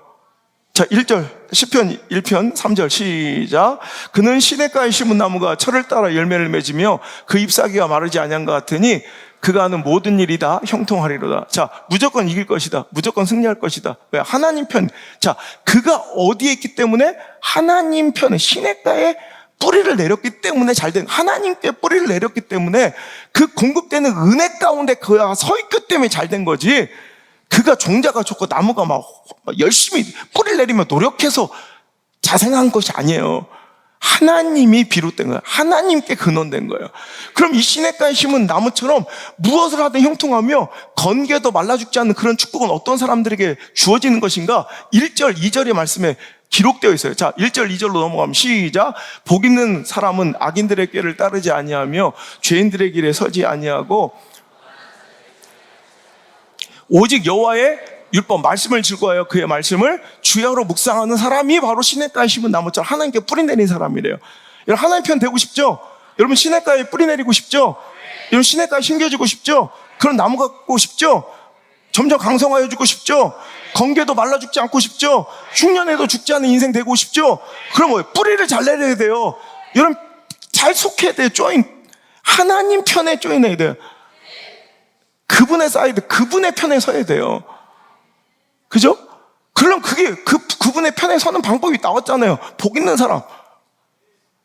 Speaker 1: 자, 1절, 시편 1편 3절 시작. 그는 시냇가에 심은 나무가 철을 따라 열매를 맺으며 그 잎사귀가 마르지 아니한 것 같으니 그가 하는 모든 일이 다 형통하리로다. 자, 무조건 이길 것이다. 무조건 승리할 것이다. 왜? 하나님 편. 자, 그가 어디에 있기 때문에? 하나님 편에, 시냇가에 뿌리를 내렸기 때문에 잘된, 하나님께 뿌리를 내렸기 때문에 그 공급되는 은혜 가운데 그가 서 있기 때문에 잘된 거지. 그가 종자가 좋고 나무가 막 열심히 뿌리를 내리며 노력해서 자생한 것이 아니에요. 하나님이 비롯된 거예요. 하나님께 근원된 거예요. 그럼 이 시냇가에 심은 나무처럼 무엇을 하든 형통하며 건개도 말라 죽지 않는 그런 축복은 어떤 사람들에게 주어지는 것인가? 1절, 2절의 말씀에 기록되어 있어요. 자, 1절, 2절로 넘어가면 시작. 복 있는 사람은 악인들의 꾀를 따르지 아니하며 죄인들의 길에 서지 아니하고 오직 여호와의 율법 말씀을 즐거워하여 그의 말씀을 주야로 묵상하는 사람이 바로 시냇가에 심은 나무처럼 하나님께 뿌리 내린 사람이래요. 여러분 하나님 편 되고 싶죠? 여러분 시냇가에 뿌리 내리고 싶죠? 여러분 시냇가에 심겨지고 싶죠? 그런 나무 갖고 싶죠? 점점 강성하여 주고 싶죠? 건개도 말라 죽지 않고 싶죠? 흉년에도 죽지 않는 인생 되고 싶죠? 그럼 뭐예요? 뿌리를 잘 내려야 돼요. 여러분 잘 속해야 돼요. 조인 하나님 편에 조인해야 돼요. 그분의 사이드, 그분의 편에 서야 돼요. 그죠? 그럼 그게 그분의 편에 서는 방법이 나왔잖아요. 복 있는 사람.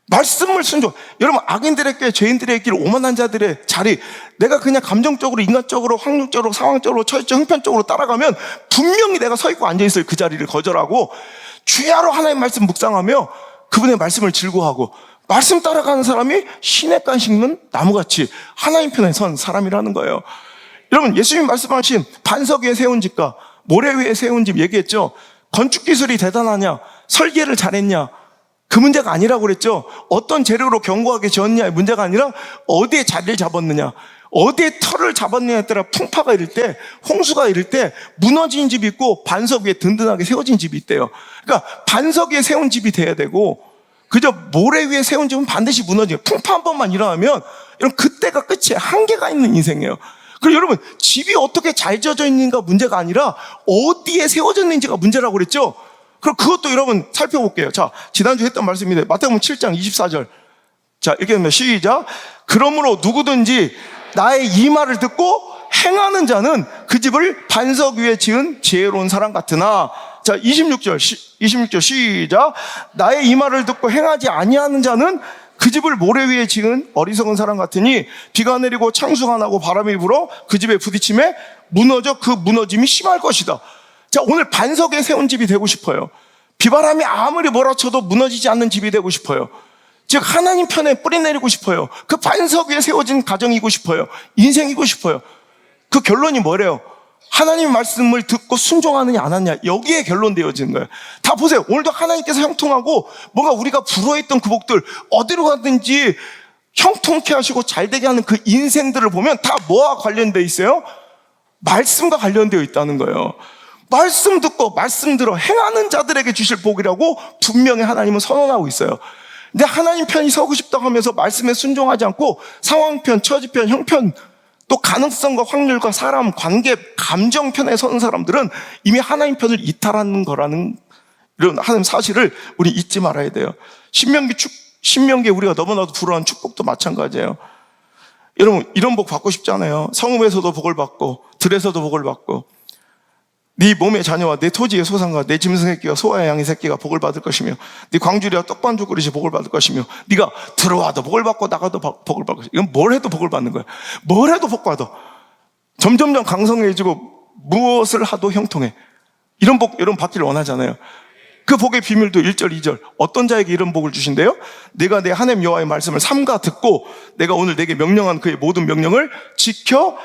Speaker 1: 말씀을 순종. 여러분 악인들의 꾀, 죄인들의 길, 오만한 자들의 자리, 내가 그냥 감정적으로, 인간적으로, 확률적으로, 상황적으로, 처지적, 형편적으로 따라가면 분명히 내가 서 있고 앉아있을 그 자리를 거절하고 주야로 하나님의 말씀 묵상하며 그분의 말씀을 즐거워하고 말씀 따라가는 사람이 시냇가에 심는 나무같이 하나님 편에 선 사람이라는 거예요. 여러분 예수님 말씀하신 반석 위에 세운 집과 모래 위에 세운 집 얘기했죠. 건축 기술이 대단하냐, 설계를 잘했냐, 그 문제가 아니라고 그랬죠. 어떤 재료로 견고하게 지었냐의 문제가 아니라 어디에 자리를 잡았느냐, 어디에 털을 잡았느냐에 따라 풍파가 이를 때, 홍수가 이를 때 무너진 집이 있고 반석 위에 든든하게 세워진 집이 있대요. 그러니까 반석 위에 세운 집이 돼야 되고 그저 모래 위에 세운 집은 반드시 무너져요. 풍파 한 번만 일어나면 여러분 그때가 끝이에요. 한계가 있는 인생이에요. 그리고 여러분 집이 어떻게 잘 지어져 있는가 문제가 아니라 어디에 세워졌는지가 문제라고 그랬죠. 그럼 그것도 여러분 살펴볼게요. 자, 지난주에 했던 말씀인데 마태복음 7장 24절. 자, 이렇게 하면 시작. 그러므로 누구든지 나의 이 말을 듣고 행하는 자는 그 집을 반석 위에 지은 지혜로운 사람 같으나. 자, 26절 시작. 나의 이 말을 듣고 행하지 아니하는 자는 그 집을 모래 위에 지은 어리석은 사람 같으니 비가 내리고 창수가 나고 바람이 불어 그 집에 부딪힘에 무너져 그 무너짐이 심할 것이다. 자, 오늘 반석에 세운 집이 되고 싶어요. 비바람이 아무리 몰아쳐도 무너지지 않는 집이 되고 싶어요. 즉 하나님 편에 뿌리 내리고 싶어요. 그 반석 위에 세워진 가정이고 싶어요. 인생이고 싶어요. 그 결론이 뭐래요? 하나님 말씀을 듣고 순종하느냐 안 하느냐, 여기에 결론 되어지는 거예요. 다 보세요. 오늘도 하나님께서 형통하고 뭔가 우리가 부러워했던 그 복들 어디로 가든지 형통케 하시고 잘되게 하는 그 인생들을 보면 다 뭐와 관련되어 있어요? 말씀과 관련되어 있다는 거예요. 말씀 듣고 말씀 들어 행하는 자들에게 주실 복이라고 분명히 하나님은 선언하고 있어요. 근데 하나님 편이 서고 싶다고 하면서 말씀에 순종하지 않고 상황편, 처지편, 형편, 또 가능성과 확률과 사람, 관계, 감정 편에 서는 사람들은 이미 하나님 편을 이탈하는 거라는 이런 하나님 사실을 우리 잊지 말아야 돼요. 신명기 우리가 너무나도 부러워한 축복도 마찬가지예요. 여러분 이런 복 받고 싶잖아요. 성읍에서도 복을 받고 들에서도 복을 받고 네 몸의 자녀와 내 토지의 소산과 내 짐승 새끼와 소와 양의 새끼가 복을 받을 것이며 네 광주리와 떡반죽 그릇이 복을 받을 것이며 네가 들어와도 복을 받고 나가도 복을 받을 것이며 이건 뭘 해도 복을 받는 거야. 뭘 해도 복 받아. 점점점 강성해지고 무엇을 하도 형통해. 이런 복 여러분 받기를 원하잖아요. 그 복의 비밀도 1절 2절 어떤 자에게 이런 복을 주신대요? 내가 내 하나님 여호와의 말씀을 삼가 듣고 내가 오늘 내게 명령한 그의 모든 명령을 지켜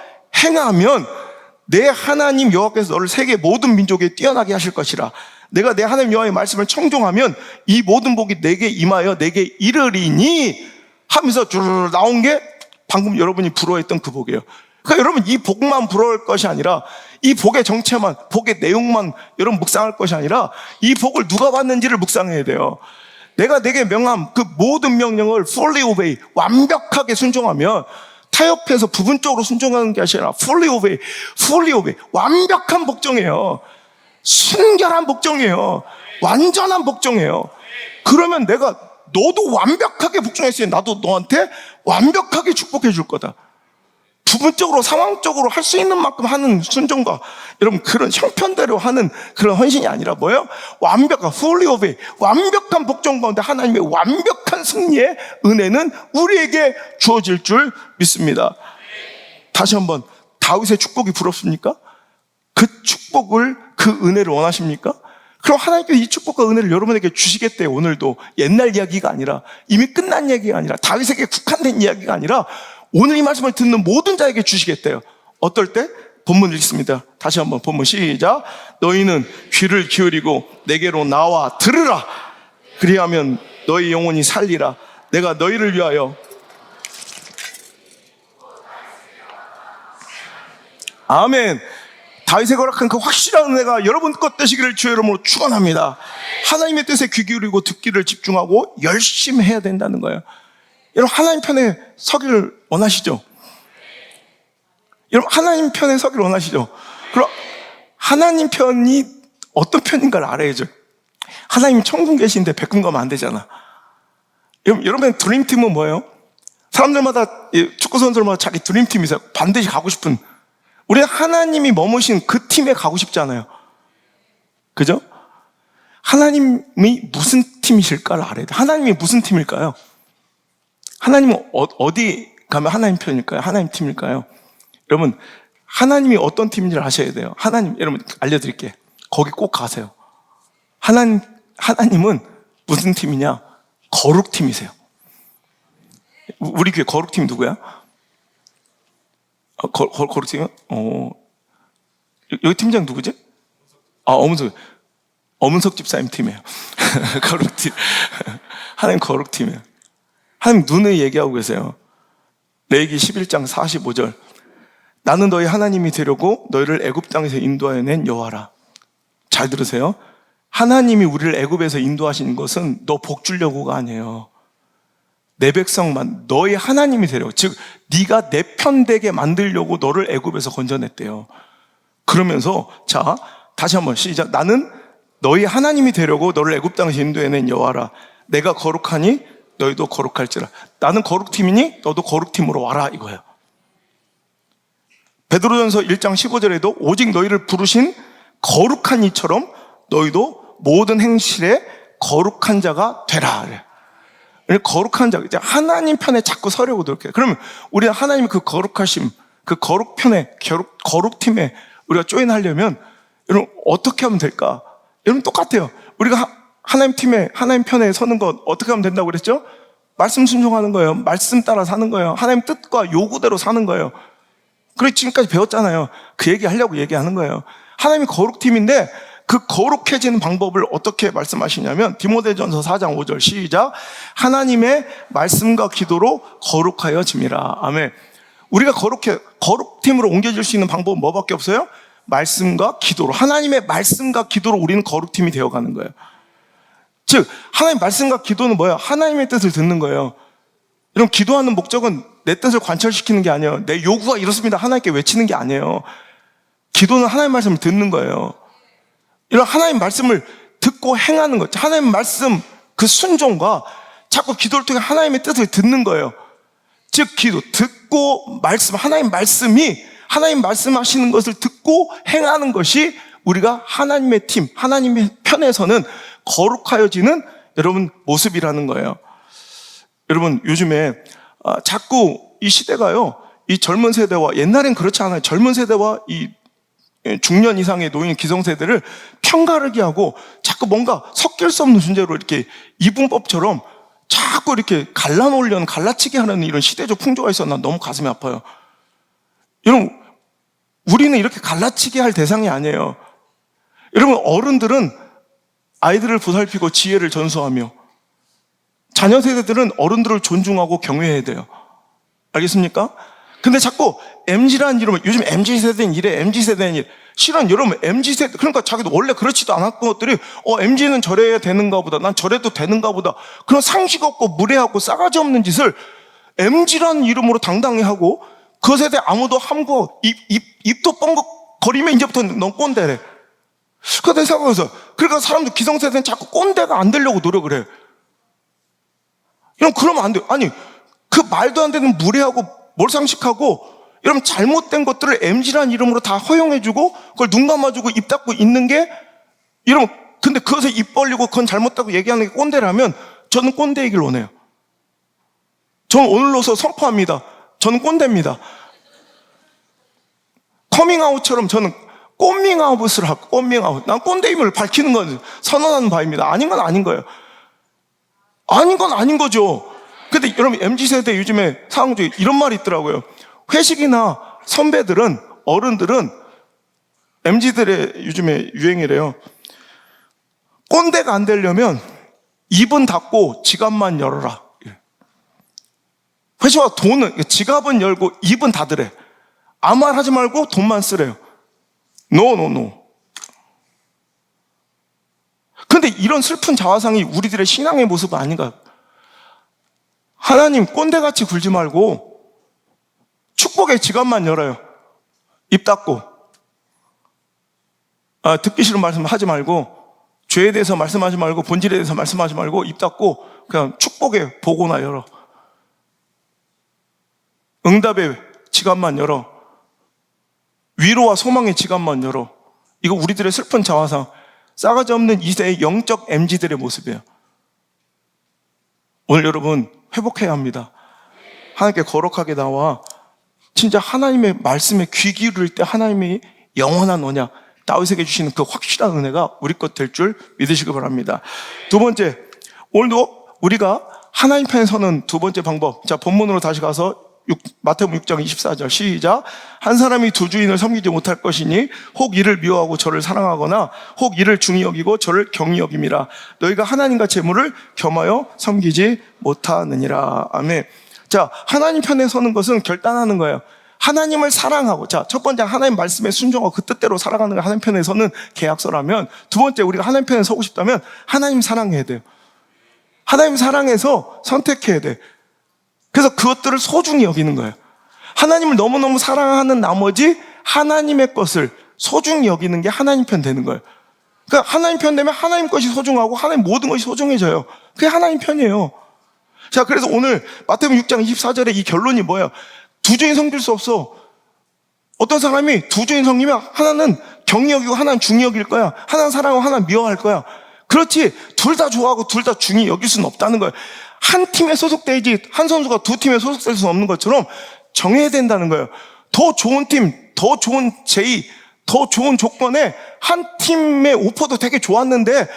Speaker 1: 행하면 내 하나님 여호와께서 너를 세계 모든 민족에 뛰어나게 하실 것이라. 내가 내 하나님 여호와의 말씀을 청종하면 이 모든 복이 내게 임하여 내게 이르리니 하면서 쭈르르 나온 게 방금 여러분이 부러워했던 그 복이에요. 그러니까 여러분 이 복만 부러울 것이 아니라 이 복의 정체만, 복의 내용만 여러분 묵상할 것이 아니라 이 복을 누가 받는지를 묵상해야 돼요. 내가 내게 명함 그 모든 명령을 fully obey, 완벽하게 순종하면 타협해서 부분적으로 순종하는 게 아니라 fully obey, 완벽한 복종이에요. 순결한 복종이에요. 완전한 복종이에요. 그러면 내가 너도 완벽하게 복종했으니 나도 너한테 완벽하게 축복해 줄 거다. 부분적으로 상황적으로 할 수 있는 만큼 하는 순종과 여러분 그런 형편대로 하는 그런 헌신이 아니라 뭐예요? 완벽한 fully obey, 완벽한 복종 가운데 하나님의 완벽한 승리의 은혜는 우리에게 주어질 줄 믿습니다. 다시 한번, 다윗의 축복이 부럽습니까? 그 축복을, 그 은혜를 원하십니까? 그럼 하나님께서 이 축복과 은혜를 여러분에게 주시겠대요. 오늘도 옛날 이야기가 아니라, 이미 끝난 이야기가 아니라, 다윗에게 국한된 이야기가 아니라 오늘 이 말씀을 듣는 모든 자에게 주시겠대요. 어떨 때? 본문 읽습니다. 다시 한번 본문 시작. 너희는 귀를 기울이고 내게로 나와 들으라. 그리하면 너희 영혼이 살리라. 내가 너희를 위하여. 아멘. 다윗의 거룩한 그 확실한 은혜가 여러분 것 되시기를 주의 이름으로 축원합니다. 하나님의 뜻에 귀 기울이고 듣기를 집중하고 열심히 해야 된다는 거예요. 여러분 하나님 편에 서기를 원하시죠? 여러분 하나님 편에 서기를 원하시죠? 그럼 하나님 편이 어떤 편인가를 알아야죠. 하나님 천국 계신데 백군 가면 안 되잖아. 여러분 드림팀은 뭐예요? 사람들마다, 축구 선수들마다 자기 드림팀이 있어요. 반드시 가고 싶은. 우리는 하나님이 머무신 그 팀에 가고 싶잖아요. 그죠? 하나님이 무슨 팀이실까를 알아야 돼요. 하나님이 무슨 팀일까요? 하나님은 어디 가면 하나님 편일까요? 하나님 팀일까요? 여러분, 하나님이 어떤 팀인지를 아셔야 돼요. 하나님, 여러분 알려드릴게요. 거기 꼭 가세요. 하나님은 무슨 팀이냐? 거룩팀이세요. 우리 교회 거룩팀 누구야? 거룩팀은? 여기 팀장 누구지? 어문석 집사님 팀이에요. 거룩팀. 하나님 거룩팀이에요. 하나님 눈에 얘기하고 계세요. 레위기 11장 45절. 나는 너희 하나님이 되려고 너희를 애굽 땅에서 인도하여 낸 여호와라. 잘 들으세요. 하나님이 우리를 애굽에서 인도하신 것은 너 복 주려고가 아니에요. 내 백성만 너희 하나님이 되려고, 즉 네가 내 편 되게 만들려고 너를 애굽에서 건져냈대요. 그러면서 자 다시 한번 시작. 나는 너희 하나님이 되려고 너를 애굽 땅에서 인도해낸 여호와라. 내가 거룩하니 너희도 거룩할지라. 나는 거룩팀이니 너도 거룩팀으로 와라 이거예요. 베드로전서 1장 15절에도 오직 너희를 부르신 거룩한 이처럼 너희도 모든 행실에 거룩한 자가 되라. 거룩한 자, 이제 하나님 편에 자꾸 서려고 노력해요. 그러면 우리가 하나님의 그 거룩하심, 그 거룩 편에, 거룩팀에 우리가 조인하려면 여러분 어떻게 하면 될까? 여러분 똑같아요. 우리가 하나님 팀에, 하나님 편에 서는 것 어떻게 하면 된다고 그랬죠? 말씀 순종하는 거예요. 말씀 따라 사는 거예요. 하나님 뜻과 요구대로 사는 거예요. 그래서 지금까지 배웠잖아요. 그 얘기 하려고 얘기하는 거예요. 하나님이 거룩팀인데 그 거룩해지는 방법을 어떻게 말씀하시냐면 디모데전서 4장 5절 시작. 하나님의 말씀과 기도로 거룩하여 짐이라. 아멘. 우리가 거룩팀으로 옮겨질 수 있는 방법은 뭐밖에 없어요? 말씀과 기도로. 하나님의 말씀과 기도로 우리는 거룩팀이 되어가는 거예요. 즉 하나님 말씀과 기도는 뭐예요? 하나님의 뜻을 듣는 거예요. 여러분 기도하는 목적은 내 뜻을 관철시키는 게 아니에요. 내 요구가 이렇습니다 하나님께 외치는 게 아니에요. 기도는 하나님 말씀을 듣는 거예요. 이런 하나님 말씀을 듣고 행하는 것, 하나님 말씀 그 순종과 자꾸 기도를 통해 하나님의 뜻을 듣는 거예요. 즉 기도, 듣고 말씀, 하나님 말씀이 하나님 말씀하시는 것을 듣고 행하는 것이 우리가 하나님의 팀, 하나님의 편에서는 거룩하여지는 여러분 모습이라는 거예요. 여러분 요즘에 자꾸 이 시대가요, 이 젊은 세대와, 옛날엔 그렇지 않아요. 젊은 세대와 이 중년 이상의 노인 기성세대를 편가르기 하고 자꾸 뭔가 섞일 수 없는 존재로 이렇게 이분법처럼 자꾸 이렇게 갈라놓으려는, 갈라치게 하는 이런 시대적 풍조가 있어. 난 너무 가슴이 아파요. 여러분 우리는 이렇게 갈라치게 할 대상이 아니에요. 여러분 어른들은 아이들을 보살피고 지혜를 전수하며 자녀 세대들은 어른들을 존중하고 경외해야 돼요. 알겠습니까? 근데 자꾸 MZ라는 이름을, 요즘 MZ세대는 이래, MZ세대는 이래. 실은 여러분, MZ세대, 그러니까 자기도 원래 그렇지도 않았던 것들이, MZ는 저래야 되는가 보다, 난 저래도 되는가 보다. 그런 상식 없고 무례하고 싸가지 없는 짓을 MZ라는 이름으로 당당히 하고, 그 세대 아무도 함구, 입도 뻥긋 거리면 이제부터 넌 꼰대래. 그러니까 내 생각에서, 그러니까 사람들 기성세대는 자꾸 꼰대가 안 되려고 노력을 해. 그러면 안 돼요. 아니, 그 말도 안 되는 무례하고 몰상식하고 이런 잘못된 것들을 MZ라는 이름으로 다 허용해주고 그걸 눈 감아주고 입 닫고 있는 게 이러면, 근데 그것에 입 벌리고 그건 잘못다고 얘기하는 게 꼰대라면 저는 꼰대이길 원해요. 저는 오늘로서 선포합니다. 저는 꼰대입니다. 커밍아웃처럼 저는 꼬밍아웃을 하고, 꼬밍아웃. 난 꼰대임을 밝히는 건 선언하는 바입니다. 아닌 건 아닌 거예요. 아닌 건 아닌 거죠. 근데 여러분, MZ세대 요즘에 상황 중에 이런 말이 있더라고요. 회식이나 선배들은, 어른들은, MZ들의 요즘에 유행이래요. 꼰대가 안 되려면 입은 닫고 지갑만 열어라. 회식과 돈은, 지갑은 열고 입은 닫으래. 아무 말 하지 말고 돈만 쓰래요. 노. 근데 이런 슬픈 자화상이 우리들의 신앙의 모습은 아닌가? 하나님 꼰대같이 굴지 말고 축복의 지갑만 열어요. 입 닫고. 듣기 싫은 말씀 하지 말고, 죄에 대해서 말씀하지 말고, 본질에 대해서 말씀하지 말고, 입 닫고 그냥 축복의 보고나 열어. 응답의 지갑만 열어. 위로와 소망의 지갑만 열어. 이거 우리들의 슬픈 자화상, 싸가지 없는 이 세대의 영적 MZ들의 모습이에요. 오늘 여러분 회복해야 합니다. 하나님께 거룩하게 나와 진짜 하나님의 말씀에 귀 기울일 때 하나님이 영원한 언약, 다윗에게 주시는 그 확실한 은혜가 우리 것 될 줄 믿으시기 바랍니다. 두 번째, 오늘도 우리가 하나님 편에 서는 두 번째 방법. 자, 본문으로 다시 가서 마태복음 6장 24절 시작. 한 사람이 두 주인을 섬기지 못할 것이니 혹 이를 미워하고 저를 사랑하거나 혹 이를 중히 여기고 저를 경히 여김이라. 너희가 하나님과 재물을 겸하여 섬기지 못하느니라. 아멘. 자, 하나님 편에 서는 것은 결단하는 거예요. 하나님을 사랑하고, 자, 첫 번째 하나님 말씀에 순종하고 그 뜻대로 살아가는 게 하나님 편에 서는 계약서라면, 두 번째 우리가 하나님 편에 서고 싶다면 하나님 사랑해야 돼요. 하나님 사랑해서 선택해야 돼. 그래서 그것들을 소중히 여기는 거예요. 하나님을 너무너무 사랑하는 나머지 하나님의 것을 소중히 여기는 게 하나님 편 되는 거예요. 그러니까 하나님 편 되면 하나님 것이 소중하고 하나님 모든 것이 소중해져요. 그게 하나님 편이에요. 자, 그래서 오늘 마태복음 6장 24절에 이 결론이 뭐예요? 두 주인 섬길 수 없어. 어떤 사람이 두 주인 섬기면 하나는 경히 여기고 하나는 중히 여길 거야. 하나는 사랑하고 하나는 미워할 거야. 그렇지, 둘 다 좋아하고 둘 다 중히 여길 수는 없다는 거예요. 한 팀에 소속되지 한 선수가 두 팀에 소속될 수는 없는 것처럼 정해야 된다는 거예요. 더 좋은 팀, 더 좋은 제의, 더 좋은 조건에 한 팀의 오퍼도 되게 좋았는데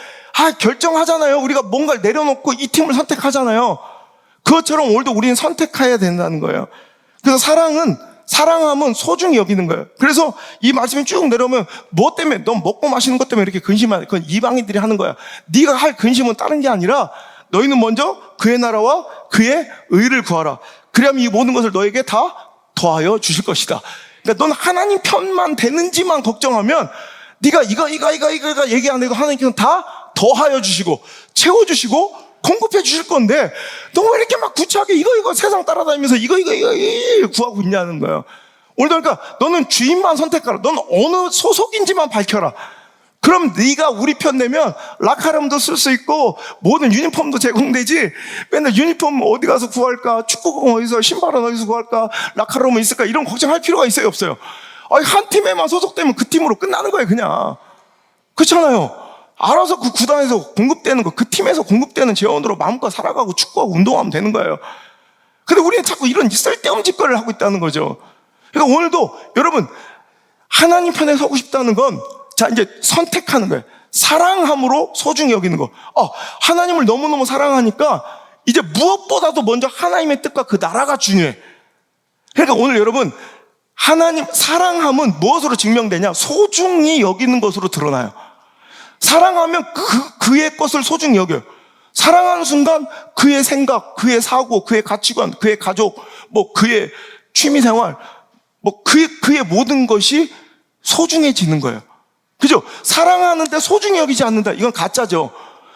Speaker 1: 결정하잖아요. 우리가 뭔가를 내려놓고 이 팀을 선택하잖아요. 그것처럼 오늘도 우리는 선택해야 된다는 거예요. 그래서 사랑함은 소중히 여기는 거예요. 그래서 이 말씀이 쭉 내려오면 뭐 때문에, 넌 먹고 마시는 것 때문에 이렇게 근심하는, 그건 이방인들이 하는 거야. 네가 할 근심은 다른 게 아니라 너희는 먼저 그의 나라와 그의 의를 구하라. 그러면 이 모든 것을 너에게 다 더하여 주실 것이다. 그러니까 넌 하나님 편만 되는지만 걱정하면 네가 이거 얘기 안 해도 하나님께서는 다 더하여 주시고 채워주시고 공급해 주실 건데 너 왜 이렇게 막 구차하게 이거 세상 따라다니면서 이거 구하고 있냐는 거예요. 오늘도 그러니까 너는 주인만 선택하라. 넌 어느 소속인지만 밝혀라. 그럼 네가 우리 편 내면 라카룸도 쓸 수 있고 모든 유니폼도 제공되지. 맨날 유니폼 어디 가서 구할까? 축구공 어디서, 신발은 어디서 구할까? 라카룸은 있을까? 이런 걱정할 필요가 있어요, 없어요? 한 팀에만 소속되면 그 팀으로 끝나는 거예요, 그냥. 그렇잖아요. 알아서 그 구단에서 공급되는 거, 그 팀에서 공급되는 재원으로 마음껏 살아가고 축구하고 운동하면 되는 거예요. 근데 우리는 자꾸 이런 쓸데없는 짓거리를 하고 있다는 거죠. 그러니까 오늘도 여러분 하나님 편에 서고 싶다는 건, 자, 이제 선택하는 거예요. 사랑함으로 소중히 여기는 거. 하나님을 너무너무 사랑하니까 이제 무엇보다도 먼저 하나님의 뜻과 그 나라가 중요해. 그러니까 오늘 여러분, 하나님 사랑함은 무엇으로 증명되냐? 소중히 여기는 것으로 드러나요. 사랑하면 그의 것을 소중히 여겨요. 사랑하는 순간 그의 생각, 그의 사고, 그의 가치관, 그의 가족, 그의 취미생활, 뭐 그의 모든 것이 소중해지는 거예요. 그죠? 사랑하는데 소중히 여기지 않는다. 이건 가짜죠.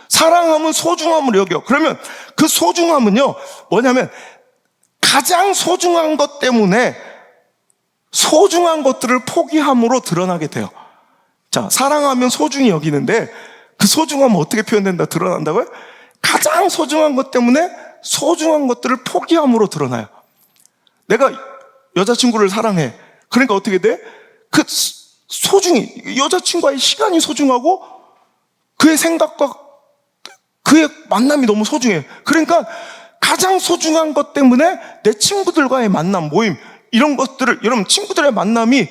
Speaker 1: 사랑하면 소중함을 여겨. 그러면 그 소중함은요, 뭐냐면 가장 소중한 것 때문에 소중한 것들을 포기함으로 드러나게 돼요. 자, 사랑하면 소중히 여기는데 그 소중함은 어떻게 표현된다, 드러난다고요? 가장 소중한 것 때문에 소중한 것들을 포기함으로 드러나요. 내가 여자친구를 사랑해. 그러니까 어떻게 돼? 그 소중히, 여자친구와의 시간이 소중하고 그의 생각과 그의 만남이 너무 소중해. 그러니까 가장 소중한 것 때문에 내 친구들과의 만남, 모임, 이런 것들을, 여러분, 친구들의 만남이,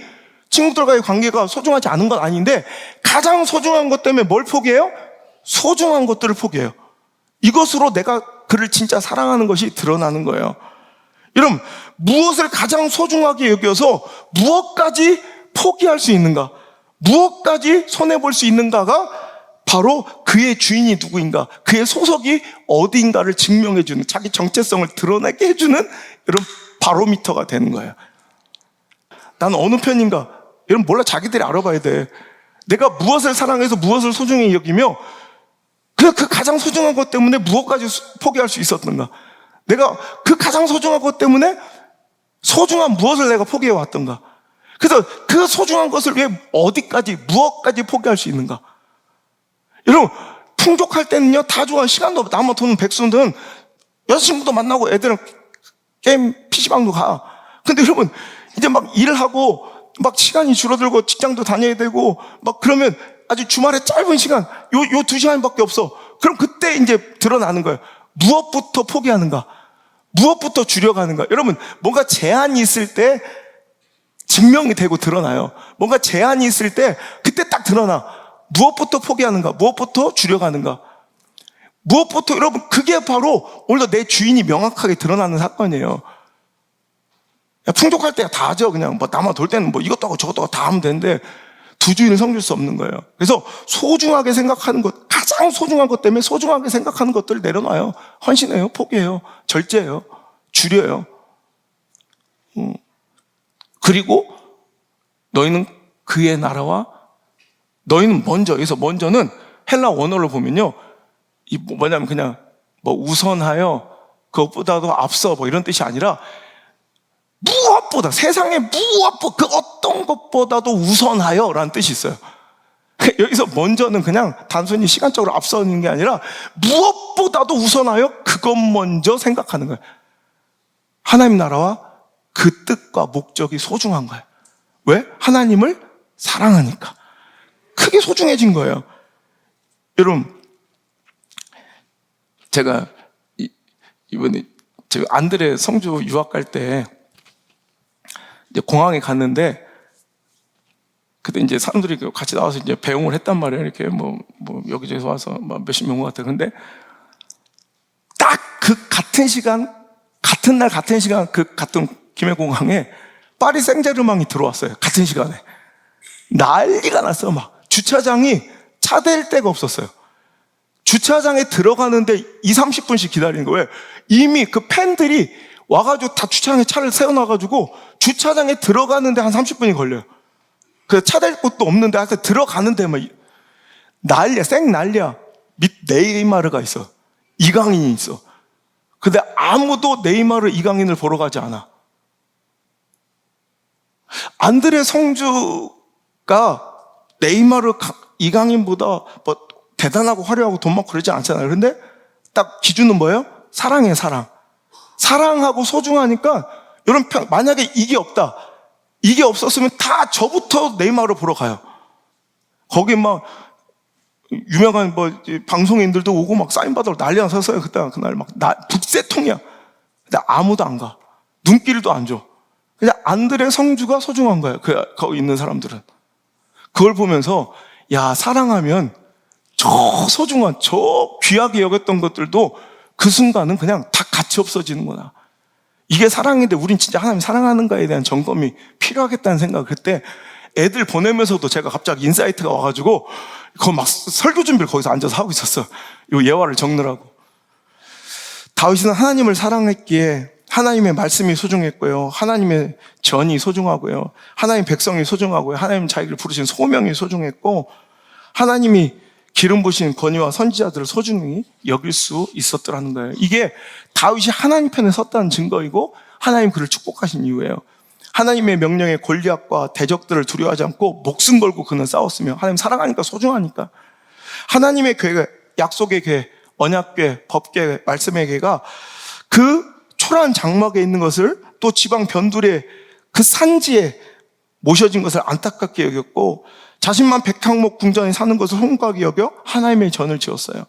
Speaker 1: 친구들과의 관계가 소중하지 않은 건 아닌데 가장 소중한 것 때문에 뭘 포기해요? 소중한 것들을 포기해요. 이것으로 내가 그를 진짜 사랑하는 것이 드러나는 거예요. 여러분, 무엇을 가장 소중하게 여겨서 무엇까지 포기할 수 있는가, 무엇까지 손해볼 수 있는가가 바로 그의 주인이 누구인가, 그의 소속이 어디인가를 증명해주는, 자기 정체성을 드러내게 해주는 여러분 바로미터가 되는 거예요. 난 어느 편인가? 여러분 몰라, 자기들이 알아봐야 돼. 내가 무엇을 사랑해서 무엇을 소중히 여기며 그 가장 소중한 것 때문에 무엇까지 포기할 수 있었던가, 내가 그 가장 소중한 것 때문에 소중한 무엇을 내가 포기해 왔던가, 그래서 그 소중한 것을 위해 어디까지, 무엇까지 포기할 수 있는가. 여러분, 풍족할 때는요, 다 좋아. 시간도 남아 도는 백수든 여자친구도 만나고 애들은 게임 PC방도 가. 근데 여러분, 이제 막 일하고 막 시간이 줄어들고 직장도 다녀야 되고 막 그러면 아주 주말에 짧은 시간, 요 2시간밖에 없어. 그럼 그때 이제 드러나는 거예요. 무엇부터 포기하는가? 무엇부터 줄여가는가? 여러분, 뭔가 제한이 있을 때 증명이 되고 드러나요. 뭔가 제한이 있을 때 그때 딱 드러나. 무엇부터 포기하는가? 무엇부터 줄여가는가? 무엇부터, 여러분, 그게 바로 오늘도 내 주인이 명확하게 드러나는 사건이에요. 풍족할 때야 다 하죠. 그냥 뭐 남아 돌 때는 뭐 이것도 하고 저것도 하고 다 하면 되는데 두 주인을 섬길 수 없는 거예요. 그래서 소중하게 생각하는 것, 가장 소중한 것 때문에 소중하게 생각하는 것들을 내려놔요. 헌신해요. 포기해요. 절제해요. 줄여요. 그리고 너희는 그의 나라와, 너희는 먼저, 여기서 먼저는 헬라 원어를 보면요, 이 뭐냐면 그냥 뭐 우선하여, 그것보다도 앞서, 뭐 이런 뜻이 아니라 무엇보다, 세상의 무엇보다, 그 어떤 것보다도 우선하여 라는 뜻이 있어요. 여기서 먼저는 그냥 단순히 시간적으로 앞서는 게 아니라 무엇보다도 우선하여 그것 먼저 생각하는 거예요. 하나님 나라와 그 뜻과 목적이 소중한 거예요. 왜? 하나님을 사랑하니까. 크게 소중해진 거예요. 여러분, 제가 이번에 제가 안드레 성주 유학 갈 때 이제 공항에 갔는데, 그때 이제 사람들이 같이 나와서 이제 배웅을 했단 말이에요. 이렇게 뭐 여기저기서 와서 몇십 명 같아. 근데 딱 그 같은 시간, 같은 날 같은 시간, 그 같은 김해공항에 파리 생제르맹이 들어왔어요. 같은 시간에. 난리가 났어요. 막 주차장이 차 댈 데가 없었어요. 주차장에 들어가는데 20-30분씩 기다리는 거예요. 이미 그 팬들이 와가지고 다 주차장에 차를 세워놔가지고 주차장에 들어가는데 한 30분이 걸려요. 그래서 차 댈 곳도 없는데 하여튼 들어가는데 막 난리야, 생 난리야. 밑 네이마르가 있어. 이강인이 있어. 근데 아무도 네이마르, 이강인을 보러 가지 않아. 안드레 성주가 네이마르, 이강인보다 뭐 대단하고 화려하고 돈 많고 그러지 않잖아요. 그런데 딱 기준은 뭐예요? 사랑이에요, 사랑. 사랑하고 소중하니까, 여러분, 만약에 이게 없다, 이게 없었으면 다 저부터 네이마르 보러 가요. 거기 막 유명한 뭐 방송인들도 오고 막 사인 받으러 난리가 섰어요. 그날 막 북새통이야. 근데 아무도 안 가. 눈길도 안 줘. 그냥 안드레 성주가 소중한 거예요. 거기 있는 사람들은. 그걸 보면서, 야, 사랑하면 저 소중한, 저 귀하게 여겼던 것들도 그 순간은 그냥 다 같이 없어지는구나. 이게 사랑인데 우린 진짜 하나님 사랑하는가에 대한 점검이 필요하겠다는 생각. 그때 애들 보내면서도 제가 갑자기 인사이트가 와가지고 거기 막 설교 준비를 거기서 앉아서 하고 있었어. 요 예화를 적느라고. 다윗은 하나님을 사랑했기에 하나님의 말씀이 소중했고요. 하나님의 전이 소중하고요. 하나님 백성이 소중하고요. 하나님 자기를 부르신 소명이 소중했고, 하나님이 기름 부신 권위와 선지자들을 소중히 여길 수 있었더라는 거예요. 이게 다윗이 하나님 편에 섰다는 증거이고 하나님 그를 축복하신 이유예요. 하나님의 명령에 골리앗과 대적들을 두려워하지 않고 목숨 걸고 그는 싸웠으며, 하나님 사랑하니까, 소중하니까. 하나님의 궤가, 약속의 궤, 언약궤, 법궤, 말씀의 궤가 그 초라한 장막에 있는 것을 또 지방 변두리의 그 산지에 모셔진 것을 안타깝게 여겼고, 자신만 백향목 궁전에 사는 것을 송구하게 여겨 하나님의 전을 지었어요.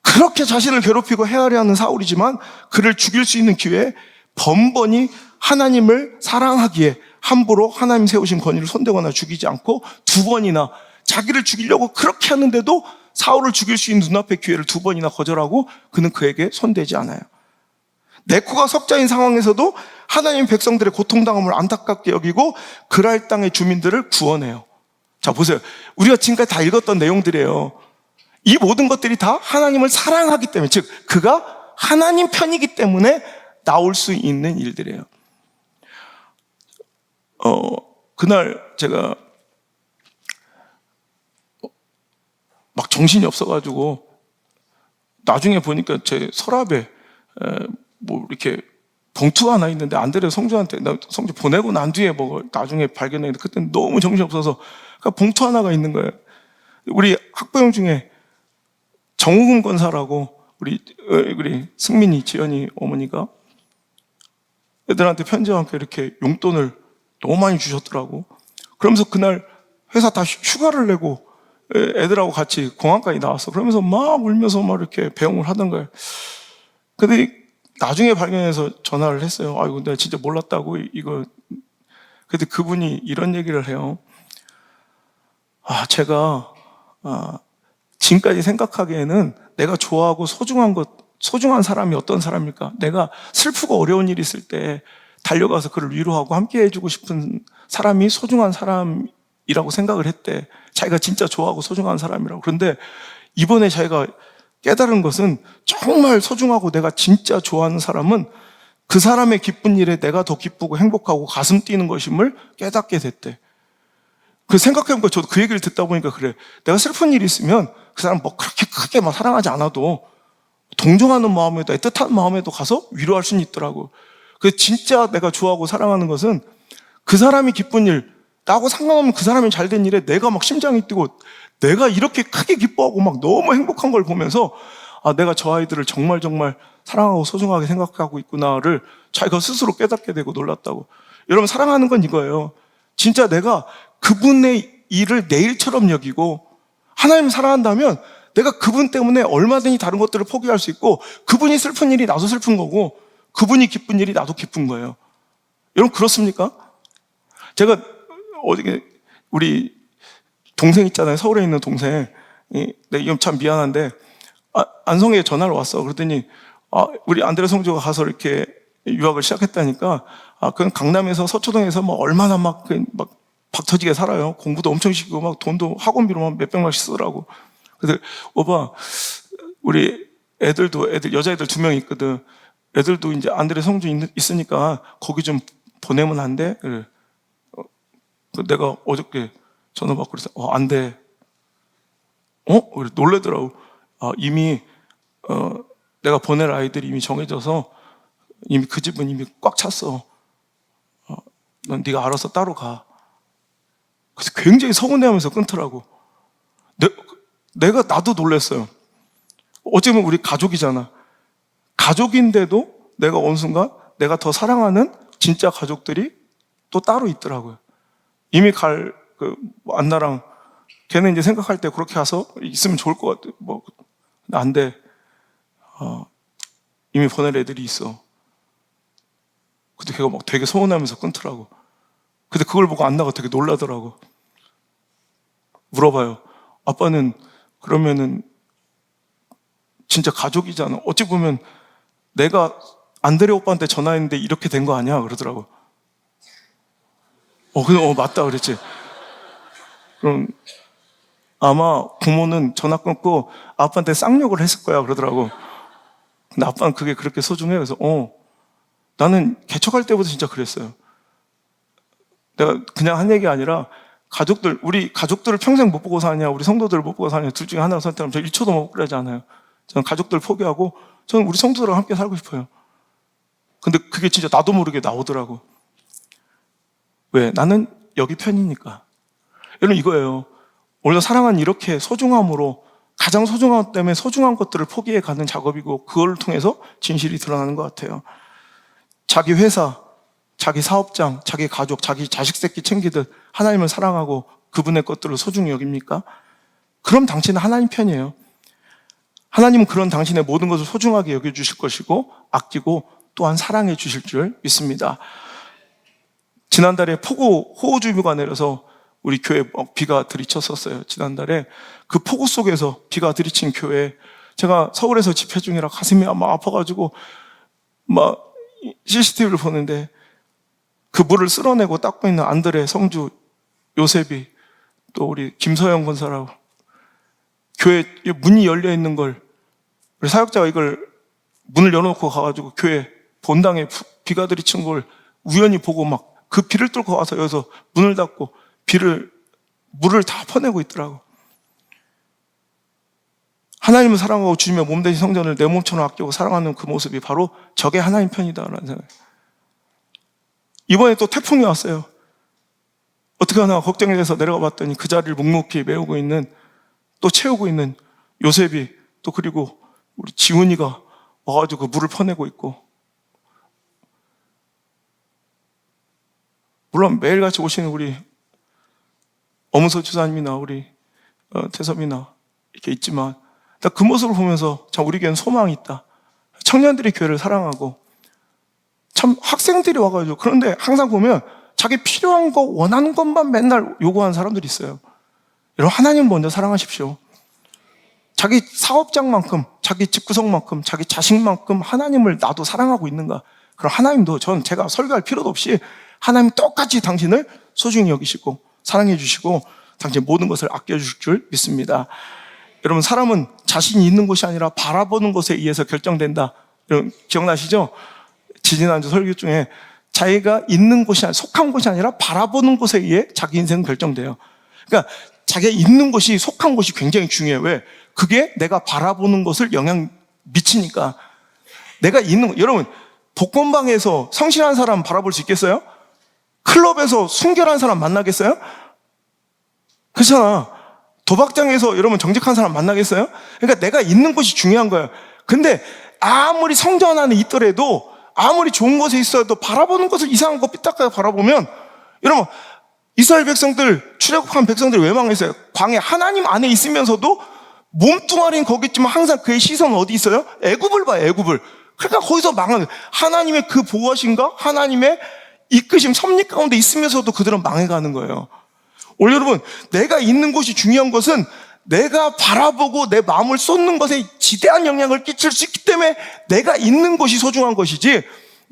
Speaker 1: 그렇게 자신을 괴롭히고 헤아려 하는 사울이지만 그를 죽일 수 있는 기회에 번번이 하나님을 사랑하기에 함부로 하나님 세우신 권위를 손대거나 죽이지 않고 2번이나 자기를 죽이려고 그렇게 하는데도 사울을 죽일 수 있는 눈앞의 기회를 2번이나 거절하고 그는 그에게 손대지 않아요. 네코가 석자인 상황에서도 하나님 백성들의 고통당함을 안타깝게 여기고 그랄 땅의 주민들을 구원해요. 자, 보세요. 우리가 지금까지 다 읽었던 내용들이에요. 이 모든 것들이 다 하나님을 사랑하기 때문에, 즉 그가 하나님 편이기 때문에 나올 수 있는 일들이에요. 그날 제가 막 정신이 없어가지고 나중에 보니까 제 서랍에 뭐 이렇게 봉투가 하나 있는데 안드레 성주한테 나 성주 보내고 난 뒤에 뭐 나중에 발견했는데 그때는 너무 정신이 없어서 그러니까 봉투 하나가 있는 거예요. 우리 학부형 중에 정우금 권사라고 우리 승민이 지연이 어머니가 애들한테 편지와 함께 이렇게 용돈을 너무 많이 주셨더라고. 그러면서 그날 회사 다 휴가를 내고 애들하고 같이 공항까지 나왔어. 그러면서 막 울면서 막 이렇게 배웅을 하던 거예요. 근데 나중에 발견해서 전화를 했어요. 아이고, 내가 진짜 몰랐다고, 이거. 근데 그분이 이런 얘기를 해요. 제가, 지금까지 생각하기에는 내가 좋아하고 소중한 사람이 어떤 사람일까? 내가 슬프고 어려운 일이 있을 때 달려가서 그를 위로하고 함께 해주고 싶은 사람이 소중한 사람이라고 생각을 했대. 자기가 진짜 좋아하고 소중한 사람이라고. 그런데 이번에 자기가 깨달은 것은 정말 소중하고 내가 진짜 좋아하는 사람은 그 사람의 기쁜 일에 내가 더 기쁘고 행복하고 가슴 뛰는 것임을 깨닫게 됐대. 그 생각해보니까 저도 그 얘기를 듣다 보니까 그래. 내가 슬픈 일이 있으면 그 사람 뭐 그렇게 크게 막 사랑하지 않아도 동정하는 마음에도, 애틋한 마음에도 가서 위로할 수는 있더라고. 그 진짜 내가 좋아하고 사랑하는 것은 그 사람이 기쁜 일, 나하고 상관없는 그 사람이 잘된 일에 내가 막 심장이 뛰고 내가 이렇게 크게 기뻐하고 막 너무 행복한 걸 보면서 내가 저 아이들을 정말 사랑하고 소중하게 생각하고 있구나를 자기가 스스로 깨닫게 되고 놀랐다고. 여러분, 사랑하는 건 이거예요. 진짜 내가 그분의 일을 내 일처럼 여기고 하나님을 사랑한다면 내가 그분 때문에 얼마든지 다른 것들을 포기할 수 있고 그분이 슬픈 일이 나도 슬픈 거고 그분이 기쁜 일이 나도 기쁜 거예요. 여러분, 그렇습니까? 제가 어저께 우리 동생 있잖아요. 서울에 있는 동생. 이건 참 미안한데 안성에 전화를 왔어. 그랬더니 우리 안드레 성주가 가서 이렇게 유학을 시작했다니까 그건 강남에서 서초동에서 뭐 얼마나 막 박터지게 살아요. 공부도 엄청 시키고 막 돈도 학원비로만 몇백만씩 쓰더라고. 그래서 오빠, 우리 여자애들 2명 있거든. 애들도 이제 안드레 성주 있으니까 거기 좀 보내면 안 돼? 그래. 내가 어저께 전화 받고 그래서 안 돼. 그래, 놀래더라고. 이미 내가 보낼 아이들이 이미 정해져서 이미 그 집은 이미 꽉 찼어. 넌 네가 알아서 따로 가. 그래서 굉장히 서운해하면서 끊더라고. 나도 놀랐어요. 어쩌면 우리 가족이잖아. 가족인데도 내가 어느 순간 내가 더 사랑하는 진짜 가족들이 또 따로 있더라고요. 이미 안나랑 걔는 이제 생각할 때 그렇게 가서 있으면 좋을 것 같아. 안 돼. 이미 보낼 애들이 있어. 근데 걔가 막 되게 서운하면서 끊더라고. 근데 그걸 보고 안나가 되게 놀라더라고. 물어봐요. 아빠는 그러면은 진짜 가족이잖아. 어찌 보면 내가 안드레 오빠한테 전화했는데 이렇게 된 거 아니야? 그러더라고. 근데 맞다 그랬지. 그럼 아마 부모는 전화 끊고 아빠한테 쌍욕을 했을 거야 그러더라고. 근데 아빠는 그게 그렇게 소중해. 그래서 나는 개척할 때부터 진짜 그랬어요. 내가 그냥 한 얘기가 아니라 우리 가족들을 평생 못 보고 사냐, 우리 성도들을 못 보고 사냐, 둘 중에 하나를 선택하면 저 1초도 못 그러지 않아요. 저는 가족들 포기하고 저는 우리 성도들과 함께 살고 싶어요. 근데 그게 진짜 나도 모르게 나오더라고. 왜? 나는 여기 편이니까. 여러분 이거예요. 오늘 사랑은 이렇게 소중함으로, 가장 소중함 때문에 소중한 것들을 포기해 가는 작업이고, 그걸 통해서 진실이 드러나는 것 같아요. 자기 회사, 자기 사업장, 자기 가족, 자기 자식 새끼 챙기듯 하나님을 사랑하고 그분의 것들을 소중히 여깁니까? 그럼 당신은 하나님 편이에요. 하나님은 그런 당신의 모든 것을 소중하게 여겨주실 것이고 아끼고 또한 사랑해 주실 줄 믿습니다. 지난달에 폭우, 호우주의보가 내려서 우리 교회에 비가 들이쳤었어요. 지난달에 그 폭우 속에서 비가 들이친 교회에 제가 서울에서 집회 중이라 가슴이 막 아파가지고 막 CCTV를 보는데 그 물을 쓸어내고 닦고 있는 안드레, 성주, 요셉이 또 우리 김서영 권사라고 교회 문이 열려 있는 걸 우리 사역자가 이걸 문을 열어놓고 가가지고 교회 본당에 비가 들이친 걸 우연히 보고 막 그 비를 뚫고 와서 여기서 문을 닫고 물을 다 퍼내고 있더라고. 하나님을 사랑하고 주님의 몸되신 성전을 내 몸처럼 아끼고 사랑하는 그 모습이 바로 저게 하나님 편이다라는 생각. 이번에 또 태풍이 왔어요. 어떻게 하나 걱정이 돼서 내려가 봤더니 그 자리를 묵묵히 메우고 있는, 또 채우고 있는 요셉이, 또 그리고 우리 지훈이가 와가지고 물을 퍼내고 있고, 물론 매일같이 오시는 우리 어문서 주사님이나 우리 태섭이나 이렇게 있지만 그 모습을 보면서 참 우리 교회는 소망이 있다. 청년들이 교회를 사랑하고, 참 학생들이 와가지고, 그런데 항상 보면 자기 필요한 거, 원하는 것만 맨날 요구하는 사람들이 있어요. 여러분, 하나님 먼저 사랑하십시오. 자기 사업장만큼, 자기 집구석만큼, 자기 자식만큼 하나님을 나도 사랑하고 있는가? 그럼 하나님도, 제가 설교할 필요도 없이 하나님 똑같이 당신을 소중히 여기시고 사랑해 주시고 당신 모든 것을 아껴주실 줄 믿습니다. 여러분, 사람은 자신이 있는 곳이 아니라 바라보는 것에 의해서 결정된다. 여러분 기억나시죠? 지지난주 설교 중에 자기가 있는 곳이 아니라, 속한 곳이 아니라 바라보는 곳에 의해 자기 인생은 결정돼요. 그러니까 자기가 있는 곳이, 속한 곳이 굉장히 중요해요. 왜? 그게 내가 바라보는 것을 영향 미치니까. 내가 있는, 여러분 복권방에서 성실한 사람 바라볼 수 있겠어요? 클럽에서 순결한 사람 만나겠어요? 그렇잖아. 도박장에서 여러분 정직한 사람 만나겠어요? 그러니까 내가 있는 곳이 중요한 거예요. 근데 아무리 성전 안에 있더라도, 아무리 좋은 곳에 있어도 바라보는 것을 이상한 거 삐딱하게 바라보면, 여러분 이스라엘 백성들, 출애굽한 백성들이 왜 망했어요? 광야, 하나님 안에 있으면서도 몸뚱아리는 거기 있지만 항상 그의 시선은 어디 있어요? 애굽을 봐요, 애굽을. 그러니까 거기서 망하는, 하나님의 그 보호하심과 하나님의 이끄심, 섭리 가운데 있으면서도 그들은 망해가는 거예요. 오늘 여러분, 내가 있는 곳이 중요한 것은 내가 바라보고 내 마음을 쏟는 것에 지대한 영향을 끼칠 수 있기 때문에 내가 있는 곳이 소중한 것이지,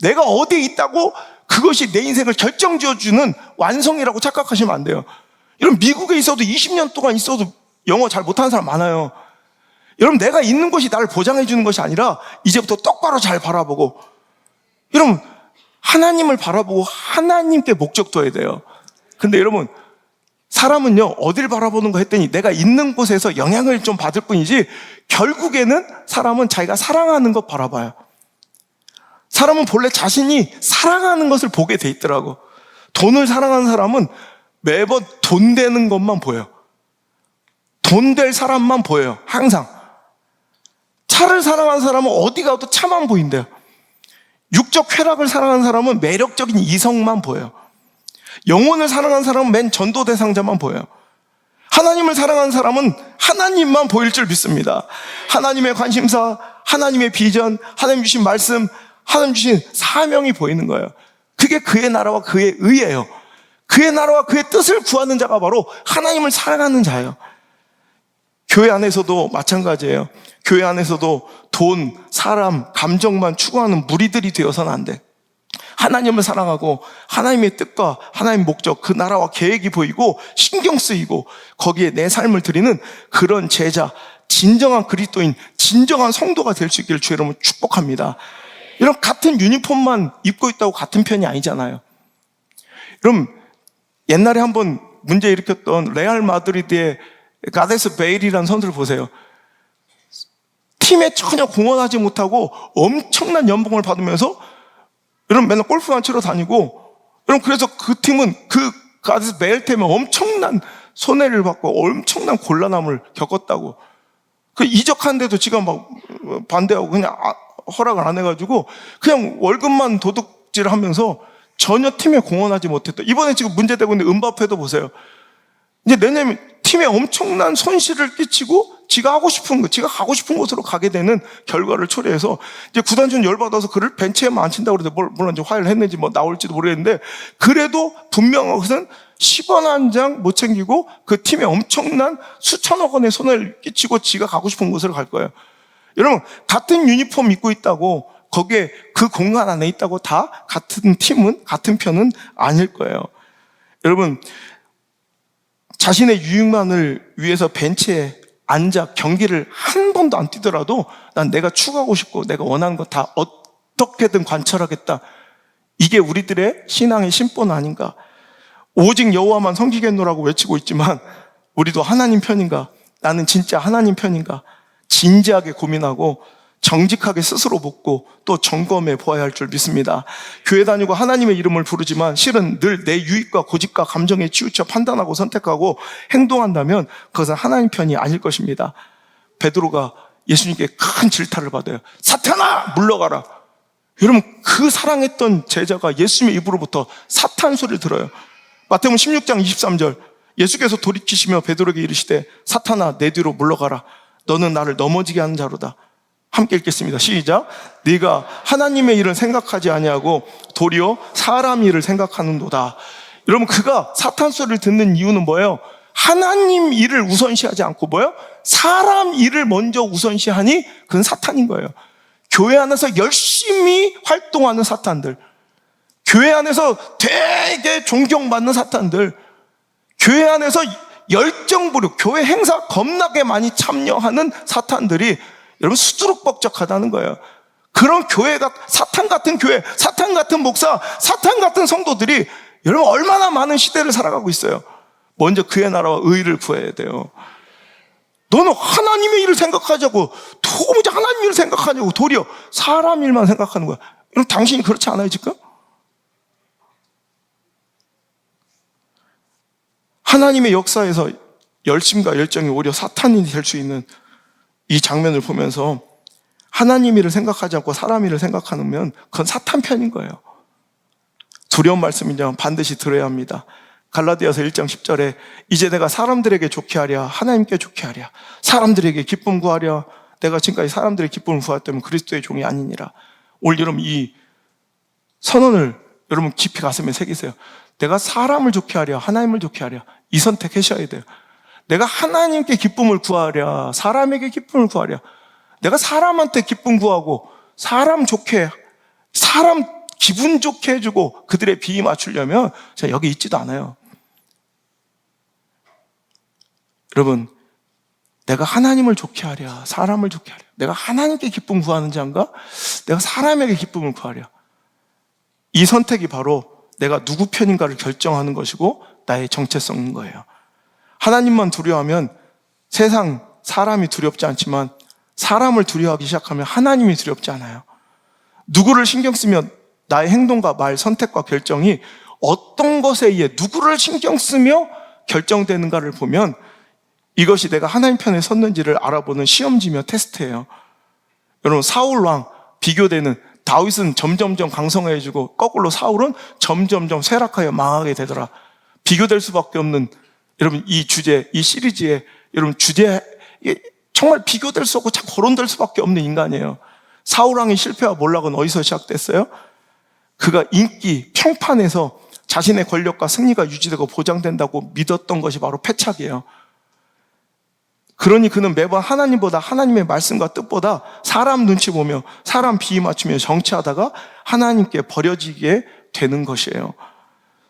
Speaker 1: 내가 어디에 있다고 그것이 내 인생을 결정지어주는 완성이라고 착각하시면 안 돼요. 여러분, 미국에 있어도 20년 동안 있어도 영어 잘 못하는 사람 많아요. 여러분, 내가 있는 곳이 나를 보장해 주는 것이 아니라 이제부터 똑바로 잘 바라보고, 여러분 하나님을 바라보고 하나님께 목적 둬야 돼요. 근데 여러분, 사람은요 어딜 바라보는 거 했더니 내가 있는 곳에서 영향을 좀 받을 뿐이지, 결국에는 사람은 자기가 사랑하는 것 바라봐요. 사람은 본래 자신이 사랑하는 것을 보게 돼 있더라고. 돈을 사랑하는 사람은 매번 돈 되는 것만 보여요. 돈 될 사람만 보여요, 항상. 차를 사랑하는 사람은 어디 가도 차만 보인대요. 육적 쾌락을 사랑하는 사람은 매력적인 이성만 보여요. 영혼을 사랑하는 사람은 맨 전도 대상자만 보여요. 하나님을 사랑하는 사람은 하나님만 보일 줄 믿습니다. 하나님의 관심사, 하나님의 비전, 하나님 주신 말씀, 하나님 주신 사명이 보이는 거예요. 그게 그의 나라와 그의 의예요. 그의 나라와 그의 뜻을 구하는 자가 바로 하나님을 사랑하는 자예요. 교회 안에서도 마찬가지예요. 교회 안에서도 돈, 사람, 감정만 추구하는 무리들이 되어서는 안 돼. 하나님을 사랑하고 하나님의 뜻과 하나님의 목적, 그 나라와 계획이 보이고 신경 쓰이고 거기에 내 삶을 드리는 그런 제자, 진정한 그리스도인, 진정한 성도가 될 수 있기를 주 여러분 축복합니다. 이런 같은 유니폼만 입고 있다고 같은 편이 아니잖아요. 그럼 옛날에 한번 문제 일으켰던 레알 마드리드의 가데스 베일이라는 선수를 보세요. 팀에 전혀 공헌하지 못하고 엄청난 연봉을 받으면서 여러분 맨날 골프만 치러 다니고, 여러분 그래서 그 팀은 그 가데스 베일 때문에 엄청난 손해를 받고 엄청난 곤란함을 겪었다고. 그 이적하는데도 지가 막 반대하고 그냥 허락을 안 해가지고 그냥 월급만 도둑질을 하면서 전혀 팀에 공헌하지 못했다. 이번에 지금 문제되고 있는 음바페도 보세요. 이제 내년에 팀에 엄청난 손실을 끼치고 지가 하고 싶은 거, 지가 가고 싶은 곳으로 가게 되는 결과를 초래해서 이제 구단주는 열받아서 그를 벤치에만 앉힌다고 그러는데, 물론 이제 화해를 했는지 뭐 나올지도 모르겠는데, 그래도 분명한 것은 10원 한 장 못 챙기고 그 팀에 엄청난 수천억 원의 손해를 끼치고 지가 가고 싶은 곳으로 갈 거예요. 여러분, 같은 유니폼 입고 있다고 거기에 그 공간 안에 있다고 다 같은 팀은, 같은 편은 아닐 거예요. 여러분, 자신의 유익만을 위해서 벤치에 앉아 경기를 한 번도 안 뛰더라도 난 내가 추구하고 싶고 내가 원하는 거 다 어떻게든 관철하겠다. 이게 우리들의 신앙의 심본 아닌가. 오직 여호와만 섬기겠노라고 외치고 있지만 우리도 하나님 편인가? 나는 진짜 하나님 편인가? 진지하게 고민하고 정직하게 스스로 묻고 또 점검해 보아야 할 줄 믿습니다. 교회 다니고 하나님의 이름을 부르지만 실은 늘 내 유익과 고집과 감정에 치우쳐 판단하고 선택하고 행동한다면 그것은 하나님 편이 아닐 것입니다. 베드로가 예수님께 큰 질타를 받아요. 사탄아! 물러가라. 여러분, 그 사랑했던 제자가 예수님의 입으로부터 사탄 소리를 들어요. 마태복음 16장 23절, 예수께서 돌이키시며 베드로에게 이르시되 사탄아 내 뒤로 물러가라. 너는 나를 넘어지게 하는 자로다. 함께 읽겠습니다. 시작. 네가 하나님의 일을 생각하지 아니하고 도리어 사람 일을 생각하는도다. 여러분, 그가 사탄 소리를 듣는 이유는 뭐예요? 하나님 일을 우선시하지 않고 뭐예요? 사람 일을 먼저 우선시하니 그건 사탄인 거예요. 교회 안에서 열심히 활동하는 사탄들, 교회 안에서 되게 존경받는 사탄들, 교회 안에서 열정부력, 교회 행사 겁나게 많이 참여하는 사탄들이 여러분 수두룩벅적하다는 거예요. 그런 교회가, 사탄 같은 교회, 사탄 같은 목사, 사탄 같은 성도들이 여러분 얼마나 많은 시대를 살아가고 있어요. 먼저 그의 나라와 의를 구해야 돼요. 너는 하나님의 일을 생각하자고, 도무지 하나님 일을 생각하냐고 도리어 사람 일만 생각하는 거야. 여러분, 당신이 그렇지 않아요 지금? 하나님의 역사에서 열심과 열정이 오히려 사탄이 될 수 있는 이 장면을 보면서 하나님 일을 생각하지 않고 사람 일을 생각하면 그건 사탄 편인 거예요. 두려운 말씀이냐 반드시 들어야 합니다. 갈라디아서 1장 10절에 이제 내가 사람들에게 좋게 하랴 하나님께 좋게 하랴 사람들에게 기쁨 구하랴 내가 지금까지 사람들의 기쁨을 구하였다면 그리스도의 종이 아니니라. 올 여러분 이 선언을 여러분 깊이 가슴에 새기세요. 내가 사람을 좋게 하랴 하나님을 좋게 하랴 이 선택하셔야 돼요. 내가 하나님께 기쁨을 구하랴 사람에게 기쁨을 구하랴. 내가 사람한테 기쁨 구하고 사람 좋게, 사람 기분 좋게 해주고 그들의 비위 맞추려면 제가 여기 있지도 않아요. 여러분, 내가 하나님을 좋게 하랴 사람을 좋게 하랴 내가 하나님께 기쁨 구하는 자인가 내가 사람에게 기쁨을 구하랴. 이 선택이 바로 내가 누구 편인가를 결정하는 것이고 나의 정체성인 거예요. 하나님만 두려워하면 세상 사람이 두렵지 않지만 사람을 두려워하기 시작하면 하나님이 두렵지 않아요. 누구를 신경 쓰면 나의 행동과 말, 선택과 결정이 어떤 것에 의해 누구를 신경 쓰며 결정되는가를 보면 이것이 내가 하나님 편에 섰는지를 알아보는 시험지며 테스트예요. 여러분, 사울 왕 비교되는 다윗은 점점점 강성해지고 거꾸로 사울은 점점점 쇠락하여 망하게 되더라. 비교될 수밖에 없는 여러분 이 주제, 이 시리즈의 여러분 주제 정말 비교될 수 없고 참 거론될 수밖에 없는 인간이에요. 사울 왕의 실패와 몰락은 어디서 시작됐어요? 그가 인기, 평판에서 자신의 권력과 승리가 유지되고 보장된다고 믿었던 것이 바로 패착이에요. 그러니 그는 매번 하나님보다 하나님의 말씀과 뜻보다 사람 눈치 보며 사람 비위 맞추며 정치하다가 하나님께 버려지게 되는 것이에요.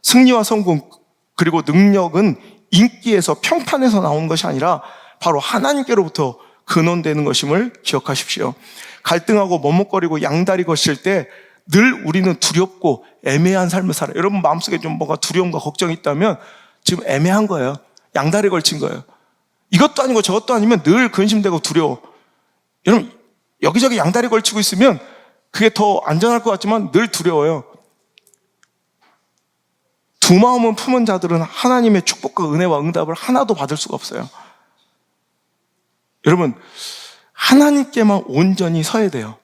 Speaker 1: 승리와 성공 그리고 능력은 인기에서 평판에서 나온 것이 아니라 바로 하나님께로부터 근원되는 것임을 기억하십시오. 갈등하고 머뭇거리고 양다리 거칠 때 늘 우리는 두렵고 애매한 삶을 살아요. 여러분 마음속에 좀 뭔가 두려움과 걱정이 있다면 지금 애매한 거예요. 양다리 걸친 거예요. 이것도 아니고 저것도 아니면 늘 근심되고 두려워. 여러분 여기저기 양다리 걸치고 있으면 그게 더 안전할 것 같지만 늘 두려워요. 두 마음을 품은 자들은 하나님의 축복과 은혜와 응답을 하나도 받을 수가 없어요. 여러분 하나님께만 온전히 서야 돼요.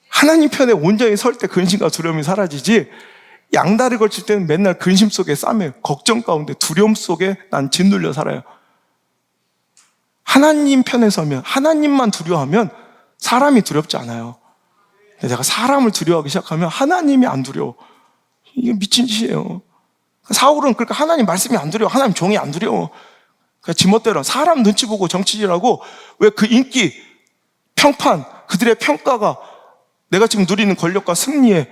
Speaker 1: 하나님 편에 온전히 설 때 근심과 두려움이 사라지지, 양다리 걸칠 때는 맨날 근심 속에 싸매요. 걱정 가운데 두려움 속에 난 짓눌려 살아요. 하나님 편에 서면, 하나님만 두려워하면 사람이 두렵지 않아요. 근데 내가 사람을 두려워하기 시작하면 하나님이 안 두려워. 이게 미친 짓이에요. 사울은 그러니까 하나님 말씀이 안 두려워, 하나님 종이 안 두려워. 그러니까 지멋대로 사람 눈치 보고 정치질하고, 왜 그 인기, 평판, 그들의 평가가 내가 지금 누리는 권력과 승리의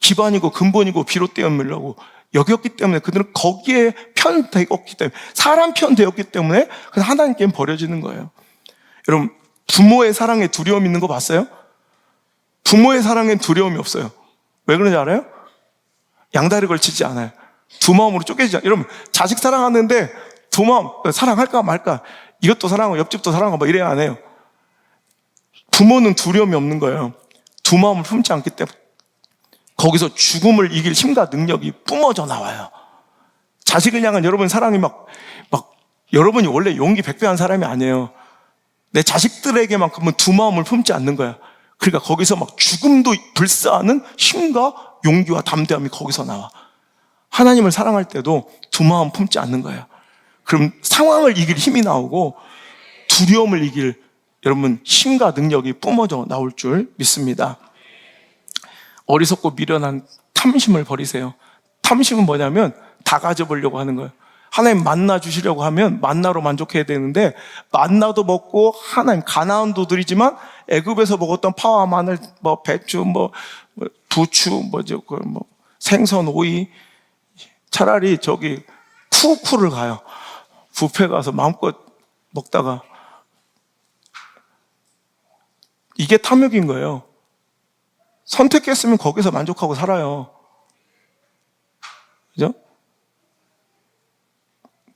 Speaker 1: 기반이고 근본이고 비롯되었느라고 여겼기 때문에 그들은 거기에 편되었기 때문에, 사람 편되었기 때문에 그냥 하나님께 버려지는 거예요. 여러분 부모의 사랑에 두려움 있는 거 봤어요? 부모의 사랑엔 두려움이 없어요. 왜 그런지 알아요? 양다리 걸치지 않아요. 두 마음으로 쪼개지지 않아요. 여러분 자식 사랑하는데 두 마음, 사랑할까 말까, 이것도 사랑하고 옆집도 사랑하고 막 이래야 안 해요. 부모는 두려움이 없는 거예요. 두 마음을 품지 않기 때문에 거기서 죽음을 이길 힘과 능력이 뿜어져 나와요. 자식을 향한 여러분 사랑이 막 여러분이 원래 용기 백배한 사람이 아니에요. 내 자식들에게만큼은 두 마음을 품지 않는 거야. 그러니까 거기서 막 죽음도 불사하는 힘과 용기와 담대함이 거기서 나와. 하나님을 사랑할 때도 두 마음 품지 않는 거예요. 그럼 상황을 이길 힘이 나오고 두려움을 이길 여러분 힘과 능력이 뿜어져 나올 줄 믿습니다. 어리석고 미련한 탐심을 버리세요. 탐심은 뭐냐면 다 가져보려고 하는 거예요. 하나님 만나 주시려고 하면 만나로 만족해야 되는데, 만나도 먹고 하나님 가나안도 드리지만 애굽에서 먹었던 파와 마늘, 뭐 배추, 뭐 부추, 생선, 오이, 차라리 저기 쿠쿠를 가요. 뷔페 가서 마음껏 먹다가, 이게 탐욕인 거예요. 선택했으면 거기서 만족하고 살아요. 그죠?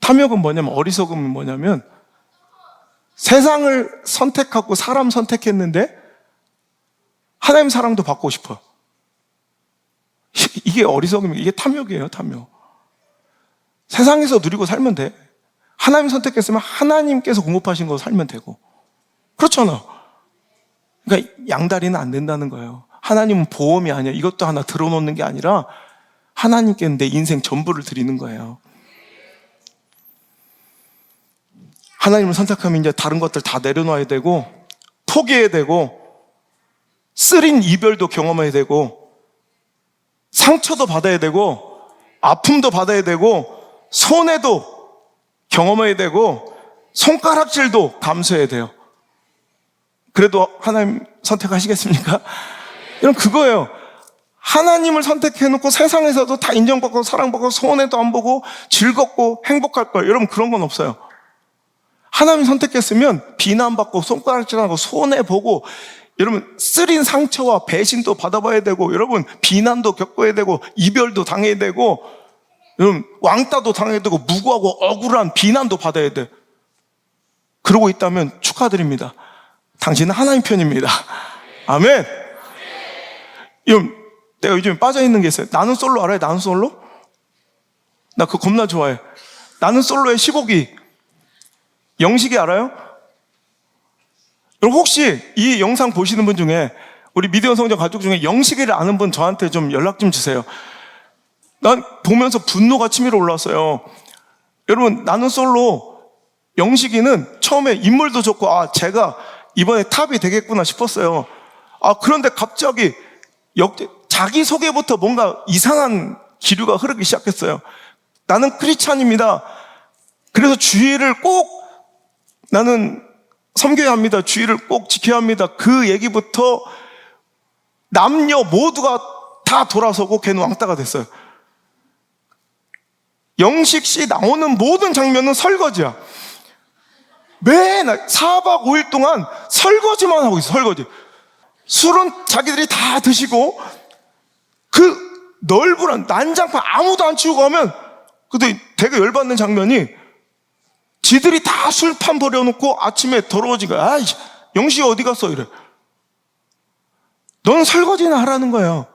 Speaker 1: 탐욕은 뭐냐면, 어리석음은 뭐냐면 세상을 선택하고 사람 선택했는데 하나님 사랑도 받고 싶어요. 이게 어리석음이에요. 이게 탐욕이에요. 탐욕. 세상에서 누리고 살면 돼. 하나님 선택했으면 하나님께서 공급하신 거 살면 되고. 그렇잖아. 그러니까 양다리는 안 된다는 거예요. 하나님은 보험이 아니야. 이것도 하나 들어놓는 게 아니라 하나님께는 내 인생 전부를 드리는 거예요. 하나님을 선택하면 이제 다른 것들 다 내려놔야 되고, 포기해야 되고, 쓰린 이별도 경험해야 되고, 상처도 받아야 되고, 아픔도 받아야 되고, 손해도 경험해야 되고, 손가락질도 감수해야 돼요. 그래도 하나님 선택하시겠습니까? 여러분 그거예요. 하나님을 선택해놓고 세상에서도 다 인정받고 사랑받고 손해도 안 보고 즐겁고 행복할 거예요. 여러분 그런 건 없어요. 하나님 선택했으면 비난받고 손가락질하고 손해보고, 여러분 쓰린 상처와 배신도 받아봐야 되고, 여러분 비난도 겪어야 되고, 이별도 당해야 되고, 여러분 왕따도 당해야 되고, 무고하고 억울한 비난도 받아야 돼. 그러고 있다면 축하드립니다. 당신은 하나님 편입니다. 아멘. 여러분 내가 요즘에 빠져있는 게 있어요. 나는 솔로 알아요? 나는 솔로? 나 그거 겁나 좋아해. 나는 솔로의 15기 영식이 알아요? 여러분 혹시 이 영상 보시는 분 중에 우리 미디어 성장 가족 중에 영식이를 아는 분 저한테 좀 연락 좀 주세요. 난 보면서 분노가 치밀어 올랐어요. 여러분 나는 솔로 영식이는 처음에 인물도 좋고 제가 이번에 탑이 되겠구나 싶었어요. 그런데 갑자기 자기소개부터 뭔가 이상한 기류가 흐르기 시작했어요. 나는 크리스찬입니다. 그래서 주의를 꼭 나는 섬겨야 합니다. 주의를 꼭 지켜야 합니다. 그 얘기부터 남녀 모두가 다 돌아서고 걔는 왕따가 됐어요. 영식 씨 나오는 모든 장면은 설거지야. 매날 4박 5일 동안 설거지만 하고 있어. 설거지. 술은 자기들이 다 드시고 그 넓은 난장판 아무도 안 치우고 가면 근데 되게 열받는 장면이 지들이 다 술판 버려놓고 아침에 더러워진 거야. 아이, 영식이 어디 갔어? 이래. 넌 설거지나 하라는 거예요.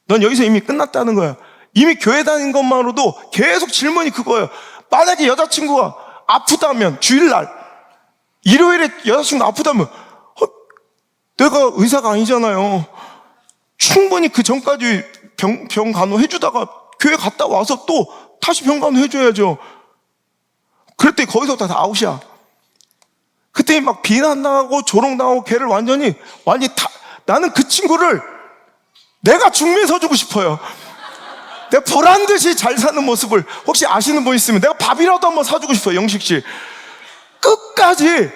Speaker 1: 넌 여기서 이미 끝났다는 거야. 이미 교회 다닌 것만으로도 계속 질문이 그거예요. 만약에 여자친구가 아프다면, 주일날 일요일에 여자친구가 아프다면 내가 의사가 아니잖아요. 충분히 그 전까지 병 간호해주다가 교회 갔다 와서 또 다시 병 간호해줘야죠. 그랬더니 거기서부터 다 아웃이야. 그때 막 비난당하고 조롱당하고 걔를 완전히 나는 그 친구를 내가 중매서 주고 싶어요. 내가 보란듯이 잘 사는 모습을 혹시 아시는 분 있으면 내가 밥이라도 한번 사주고 싶어요. 영식씨 끝까지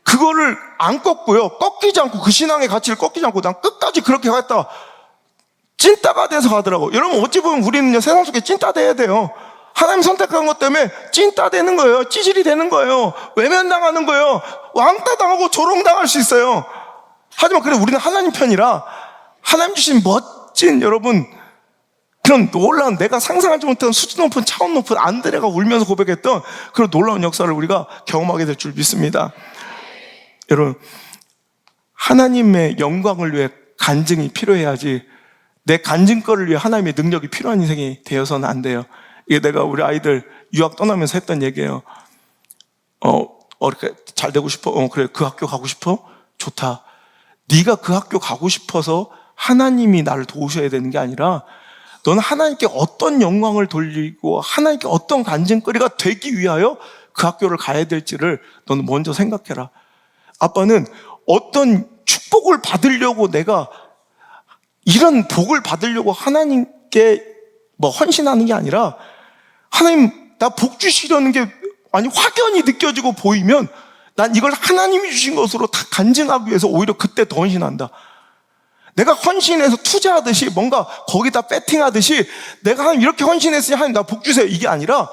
Speaker 1: 그거를 안 꺾고요, 꺾이지 않고 그 신앙의 가치를 꺾이지 않고 난 끝까지 그렇게 갔다가 찐따가 돼서 가더라고. 여러분 어찌 보면 우리는요 세상 속에 찐따 돼야 돼요. 하나님 선택한 것 때문에 찐따 되는 거예요. 찌질이 되는 거예요. 외면당하는 거예요. 왕따 당하고 조롱당할 수 있어요. 하지만 그래 우리는 하나님 편이라 하나님 주신 멋진 여러분 그런 놀라운 내가 상상하지 못한 수준 높은 차원 높은 안드레가 울면서 고백했던 그런 놀라운 역사를 우리가 경험하게 될 줄 믿습니다. 여러분 하나님의 영광을 위해 간증이 필요해야지 내 간증거를 위해 하나님의 능력이 필요한 인생이 되어서는 안 돼요. 이게 내가 우리 아이들 유학 떠나면서 했던 얘기예요. 이렇게 잘 되고 싶어? 그래 그 학교 가고 싶어? 좋다. 네가 그 학교 가고 싶어서 하나님이 나를 도우셔야 되는 게 아니라 너는 하나님께 어떤 영광을 돌리고 하나님께 어떤 간증거리가 되기 위하여 그 학교를 가야 될지를 너는 먼저 생각해라. 아빠는 어떤 축복을 받으려고 내가 이런 복을 받으려고 하나님께 헌신하는 게 아니라 하나님 나 복 주시려는 게 확연히 느껴지고 보이면 난 이걸 하나님이 주신 것으로 다 간증하기 위해서 오히려 그때 더 헌신한다. 내가 헌신해서 투자하듯이 뭔가 거기다 배팅하듯이 내가 하나님 이렇게 헌신했으니 하나님 나 복 주세요 이게 아니라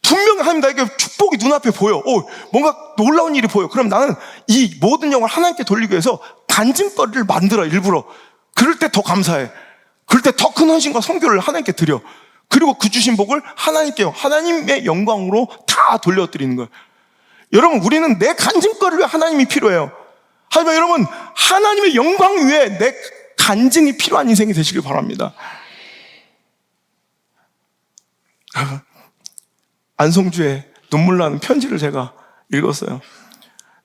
Speaker 1: 분명히 하나님 나에게 축복이 눈앞에 보여. 뭔가 놀라운 일이 보여. 그럼 나는 이 모든 영광을 하나님께 돌리기 위해서 간증거리를 만들어 일부러. 그럴 때 더 감사해. 그럴 때 더 큰 헌신과 선교를 하나님께 드려. 그리고 그 주신 복을 하나님의 영광으로 다 돌려드리는 거예요. 여러분 우리는 내 간증거리를 위해 하나님이 필요해요. 하지만 여러분 하나님의 영광 위에 내 간증이 필요한 인생이 되시길 바랍니다. 안성주의 눈물 나는 편지를 제가 읽었어요.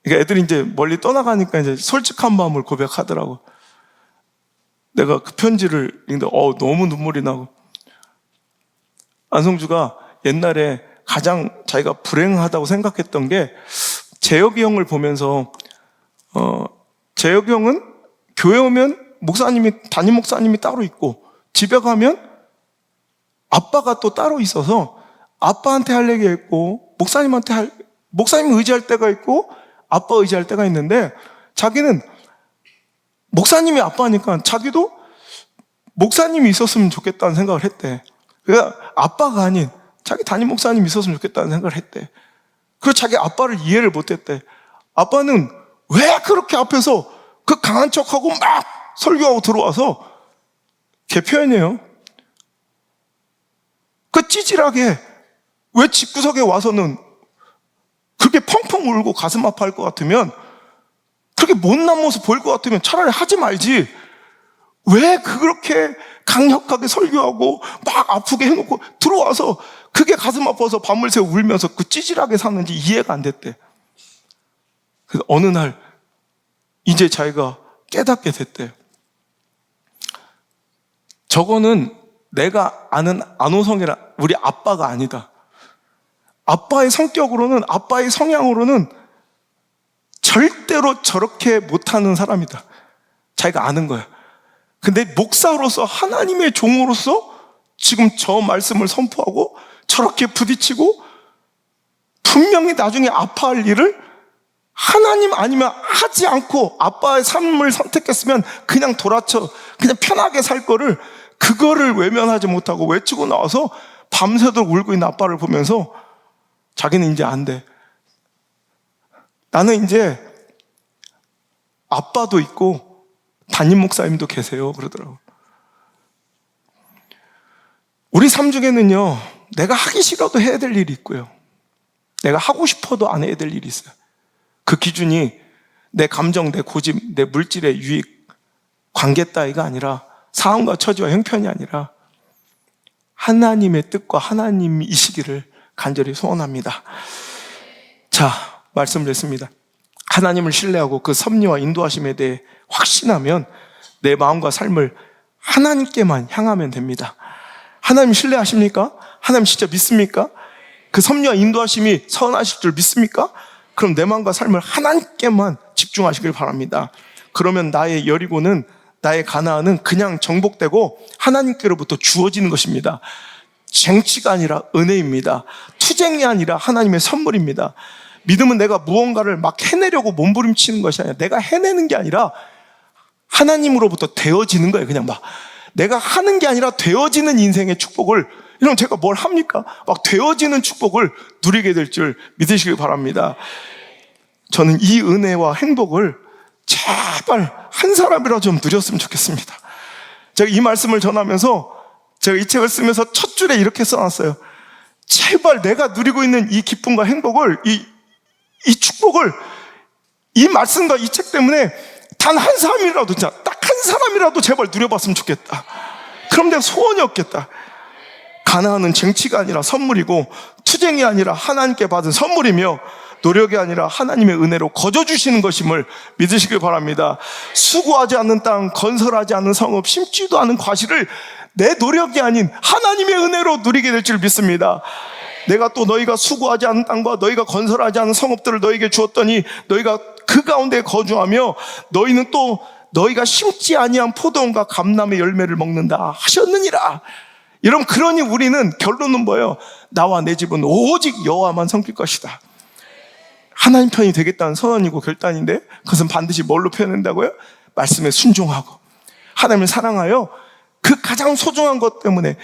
Speaker 1: 그러니까 애들이 이제 멀리 떠나가니까 이제 솔직한 마음을 고백하더라고. 내가 그 편지를 읽는데 너무 눈물이 나고. 안성주가 옛날에 가장 자기가 불행하다고 생각했던 게 재혁이 형을 보면서 재혁이 형은 교회 오면 담임 목사님이 따로 있고 집에 가면 아빠가 또 따로 있어서 아빠한테 할 얘기가 있고 목사님 의지할 때가 있고 아빠 의지할 때가 있는데 자기는 목사님이 아빠니까 자기도 목사님이 있었으면 좋겠다는 생각을 했대. 그러니까 아빠가 아닌 자기 담임 목사님이 있었으면 좋겠다는 생각을 했대. 그리고 자기 아빠를 이해를 못했대. 아빠는 왜 그렇게 앞에서 그 강한 척하고 막 설교하고 들어와서 걔 표현이에요. 그 찌질하게 왜 집구석에 와서는 그렇게 펑펑 울고 가슴 아파할 것 같으면 그렇게 못난 모습 보일 것 같으면 차라리 하지 말지 왜 그렇게 강력하게 설교하고 막 아프게 해놓고 들어와서 그게 가슴 아파서 밤을 새워 울면서 그 찌질하게 사는지 이해가 안 됐대. 그래서 어느 날 이제 자기가 깨닫게 됐대. 저거는 내가 아는 안호성이라 우리 아빠가 아니다. 아빠의 성격으로는 아빠의 성향으로는 절대로 저렇게 못하는 사람이다. 자기가 아는 거야. 근데 목사로서 하나님의 종으로서 지금 저 말씀을 선포하고 저렇게 부딪히고 분명히 나중에 아파할 일을 하나님 아니면 하지 않고 아빠의 삶을 선택했으면 그냥 돌아쳐 그냥 편하게 살 거를 그거를 외면하지 못하고 외치고 나와서 밤새도록 울고 있는 아빠를 보면서 자기는 이제 안 돼. 나는 이제 아빠도 있고 담임 목사님도 계세요 그러더라고요. 우리 삶 중에는요, 내가 하기 싫어도 해야 될 일이 있고요, 내가 하고 싶어도 안 해야 될 일이 있어요. 그 기준이 내 감정, 내 고집, 내 물질의 유익, 관계 따위가 아니라, 상황과 처지와 형편이 아니라 하나님의 뜻과 하나님이시기를 간절히 소원합니다. 자, 말씀드렸습니다. 하나님을 신뢰하고 그 섭리와 인도하심에 대해 확신하면 내 마음과 삶을 하나님께만 향하면 됩니다. 하나님 신뢰하십니까? 하나님 진짜 믿습니까? 그 섭리와 인도하심이 선하실 줄 믿습니까? 그럼 내 마음과 삶을 하나님께만 집중하시길 바랍니다. 그러면 나의 여리고는, 나의 가나안은 그냥 정복되고 하나님께로부터 주어지는 것입니다. 쟁취가 아니라 은혜입니다. 투쟁이 아니라 하나님의 선물입니다. 믿음은 내가 무언가를 막 해내려고 몸부림치는 것이 아니라, 내가 해내는 게 아니라 하나님으로부터 되어지는 거예요. 그냥 막 내가 하는 게 아니라 되어지는 인생의 축복을, 이러면 제가 뭘 합니까? 막 되어지는 축복을 누리게 될 줄 믿으시길 바랍니다. 저는 이 은혜와 행복을 제발 한 사람이라도 좀 누렸으면 좋겠습니다. 제가 이 말씀을 전하면서, 제가 이 책을 쓰면서 첫 줄에 이렇게 써놨어요. 제발 내가 누리고 있는 이 기쁨과 행복을, 이 축복을, 이 말씀과 이 책 때문에 단 한 사람이라도, 진짜 딱 한 사람이라도 제발 누려봤으면 좋겠다. 그럼 내가 소원이 없겠다. 가나안은 쟁취가 아니라 선물이고, 투쟁이 아니라 하나님께 받은 선물이며, 노력이 아니라 하나님의 은혜로 거저주시는 것임을 믿으시길 바랍니다. 수고하지 않는 땅, 건설하지 않는 성읍, 심지도 않은 과실을 내 노력이 아닌 하나님의 은혜로 누리게 될 줄 믿습니다. 내가 또 너희가 수고하지 않은 땅과 너희가 건설하지 않은 성읍들을 너희에게 주었더니 너희가 그 가운데 거주하며, 너희는 또 너희가 심지 아니한 포도원과 감람의 열매를 먹는다 하셨느니라. 여러분, 그러니 우리는 결론은 뭐예요? 나와 내 집은 오직 여호와만 섬길 것이다. 하나님 편이 되겠다는 선언이고 결단인데, 그것은 반드시 뭘로 표현된다고요? 말씀에 순종하고 하나님을 사랑하여 그 가장 소중한 것 때문에,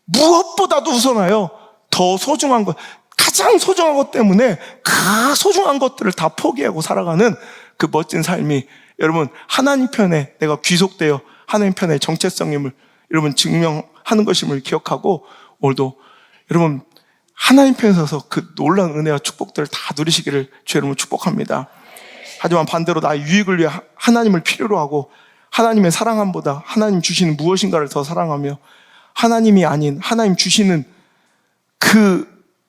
Speaker 1: 무엇보다도 우선하여 더 소중한 것, 가장 소중한 것 때문에 그 소중한 것들을 다 포기하고 살아가는 그 멋진 삶이, 여러분, 하나님 편에 내가 귀속되어 하나님 편의 정체성임을 여러분 증명하는 것임을 기억하고, 오늘도 여러분 하나님 편에 서서 그 놀라운 은혜와 축복들을 다 누리시기를 주 여러분 축복합니다. 하지만 반대로 나의 유익을 위해 하나님을 필요로 하고, 하나님의 사랑함보다 하나님 주시는 무엇인가를 더 사랑하며, 하나님이 아닌 하나님 주시는 그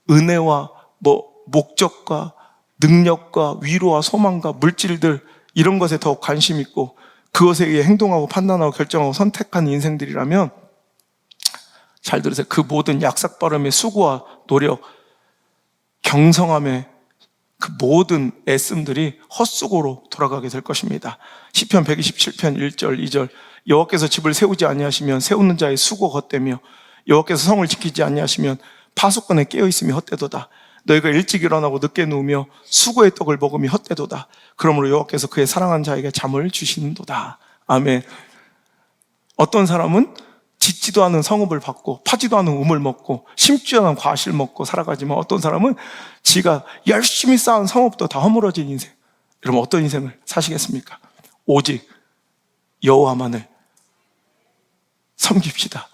Speaker 1: 은혜와 목적과 능력과 위로와 소망과 물질들, 이런 것에 더 관심 있고 그것에 의해 행동하고 판단하고 결정하고 선택하는 인생들이라면, 잘 들으세요. 그 모든 약삭빠름의 수고와 노력, 경성함의 그 모든 애씀들이 헛수고로 돌아가게 될 것입니다. 시편 127편 1절 2절 여호와께서 집을 세우지 아니하시면 세우는 자의 수고 헛되며, 여호와께서 성을 지키지 아니하시면 파수꾼의 깨어있음이 헛되도다. 너희가 일찍 일어나고 늦게 누우며 수고의 떡을 먹음이 헛되도다. 그러므로 여호와께서 그의 사랑하는 자에게 잠을 주시는도다. 아멘. 어떤 사람은 짓지도 않은 성읍을 받고 파지도 않은 우물 먹고 심지도 않은 과실 먹고 살아가지만, 어떤 사람은 지가 열심히 쌓은 성읍도 다 허물어진 인생. 여러분, 어떤 인생을 사시겠습니까? 오직 여호와만을 섬깁시다.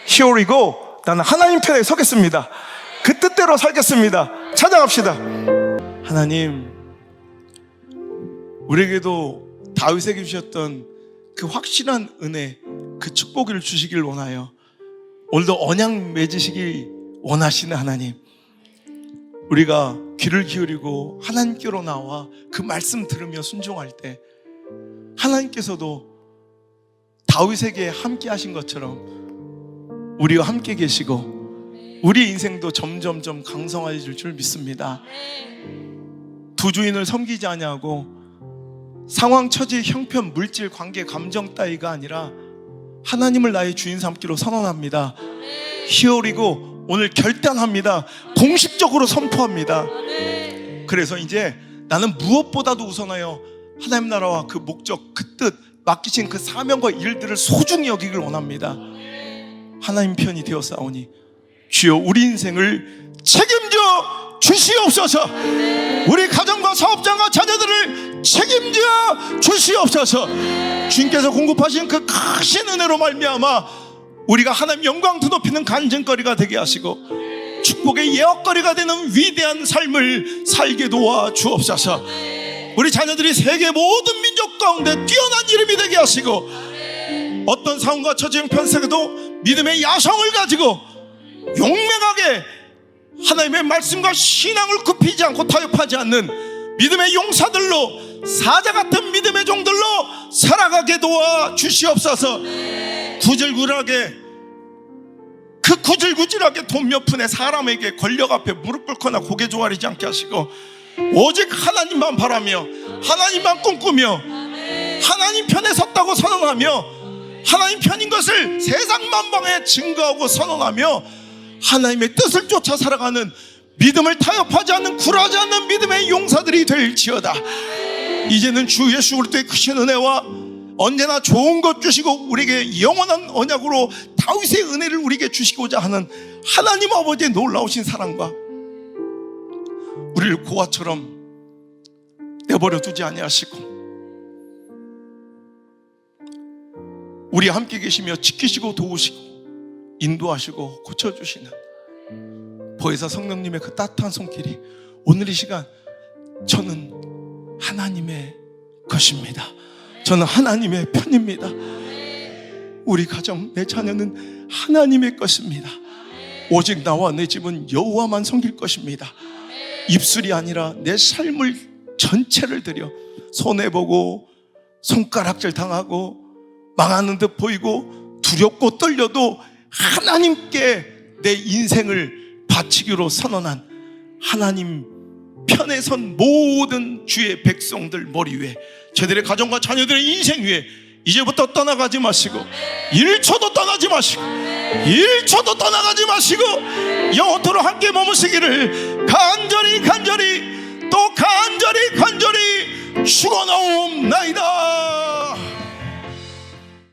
Speaker 1: Here we go. 나는 하나님 편에 서겠습니다. 그 뜻대로 살겠습니다. 찾아갑시다. 하나님, 우리에게도 다윗에게 주셨던 그 확실한 은혜, 그 축복을 주시길 원하여 오늘도 언약 맺으시길 원하시는 하나님, 우리가 귀를 기울이고 하나님께로 나와 그 말씀 들으며 순종할 때, 하나님께서도 다윗에게 함께 하신 것처럼 우리와 함께 계시고 우리 인생도 점점점 강성해질 줄 믿습니다. 두 주인을 섬기지 아니하고 상황, 처지, 형편, 물질, 관계, 감정 따위가 아니라 하나님을 나의 주인 삼기로 선언합니다. 히어리고 오늘 결단합니다. 공식적으로 선포합니다. 그래서 이제 나는 무엇보다도 우선하여 하나님 나라와 그 목적, 그 뜻, 맡기신 그 사명과 일들을 소중히 여기길 원합니다. 하나님 편이 되었사오니 주여 우리 인생을 책임져 주시옵소서.
Speaker 2: 우리 가정과 사업장과 자녀들을 책임져 주시옵소서. 주님께서 공급하신 그 크신 은혜로 말미암아 우리가 하나님 영광 드높이는 간증거리가 되게 하시고 축복의 예언거리가 되는 위대한 삶을 살게 도와 주옵소서. 우리 자녀들이 세계 모든 민족 가운데 뛰어난 이름이 되게 하시고 어떤 상황과 처지 형편 속에도 믿음의 야성을 가지고 용맹하게 하나님의 말씀과 신앙을 굽히지 않고 타협하지 않는 믿음의 용사들로, 사자 같은 믿음의 종들로 살아가게 도와 주시옵소서. 구질구질하게 돈 몇 푼에 사람에게 권력 앞에 무릎 꿇거나 고개 조아리지 않게 하시고 오직 하나님만 바라며 하나님만 꿈꾸며 하나님 편에 섰다고 선언하며 하나님 편인 것을 세상 만방에 증거하고 선언하며 하나님의 뜻을 쫓아 살아가는 믿음을 타협하지 않는 굴하지 않는 믿음의 용사들이 될지어다. 이제는 주 예수 그리스도의 크신 은혜와 언제나 좋은 것 주시고 우리에게 영원한 언약으로 다윗의 은혜를 우리에게 주시고자 하는 하나님 아버지의 놀라우신 사랑과 우리를 고아처럼 내버려 두지 아니하시고 우리 함께 계시며 지키시고 도우시고 인도하시고 고쳐주시는 보혜사 성령님의 그 따뜻한 손길이 오늘 이 시간 저는 하나님의 것입니다. 저는 하나님의 편입니다. 우리 가정, 내 자녀는 하나님의 것입니다. 오직 나와 내 집은 여호와만 섬길 것입니다. 입술이 아니라 내 삶을 전체를 들여 손해보고 손가락질 당하고 망하는 듯 보이고 두렵고 떨려도 하나님께 내 인생을 바치기로 선언한 하나님 편에 선 모든 주의 백성들 머리 위에, 저들의 가정과 자녀들의 인생 위에 이제부터 떠나가지 마시고 1초도 떠나지 마시고 1초도 떠나가지 마시고 영원토록 함께 머무시기를 간절히 또 간절히 축원하옵나이다.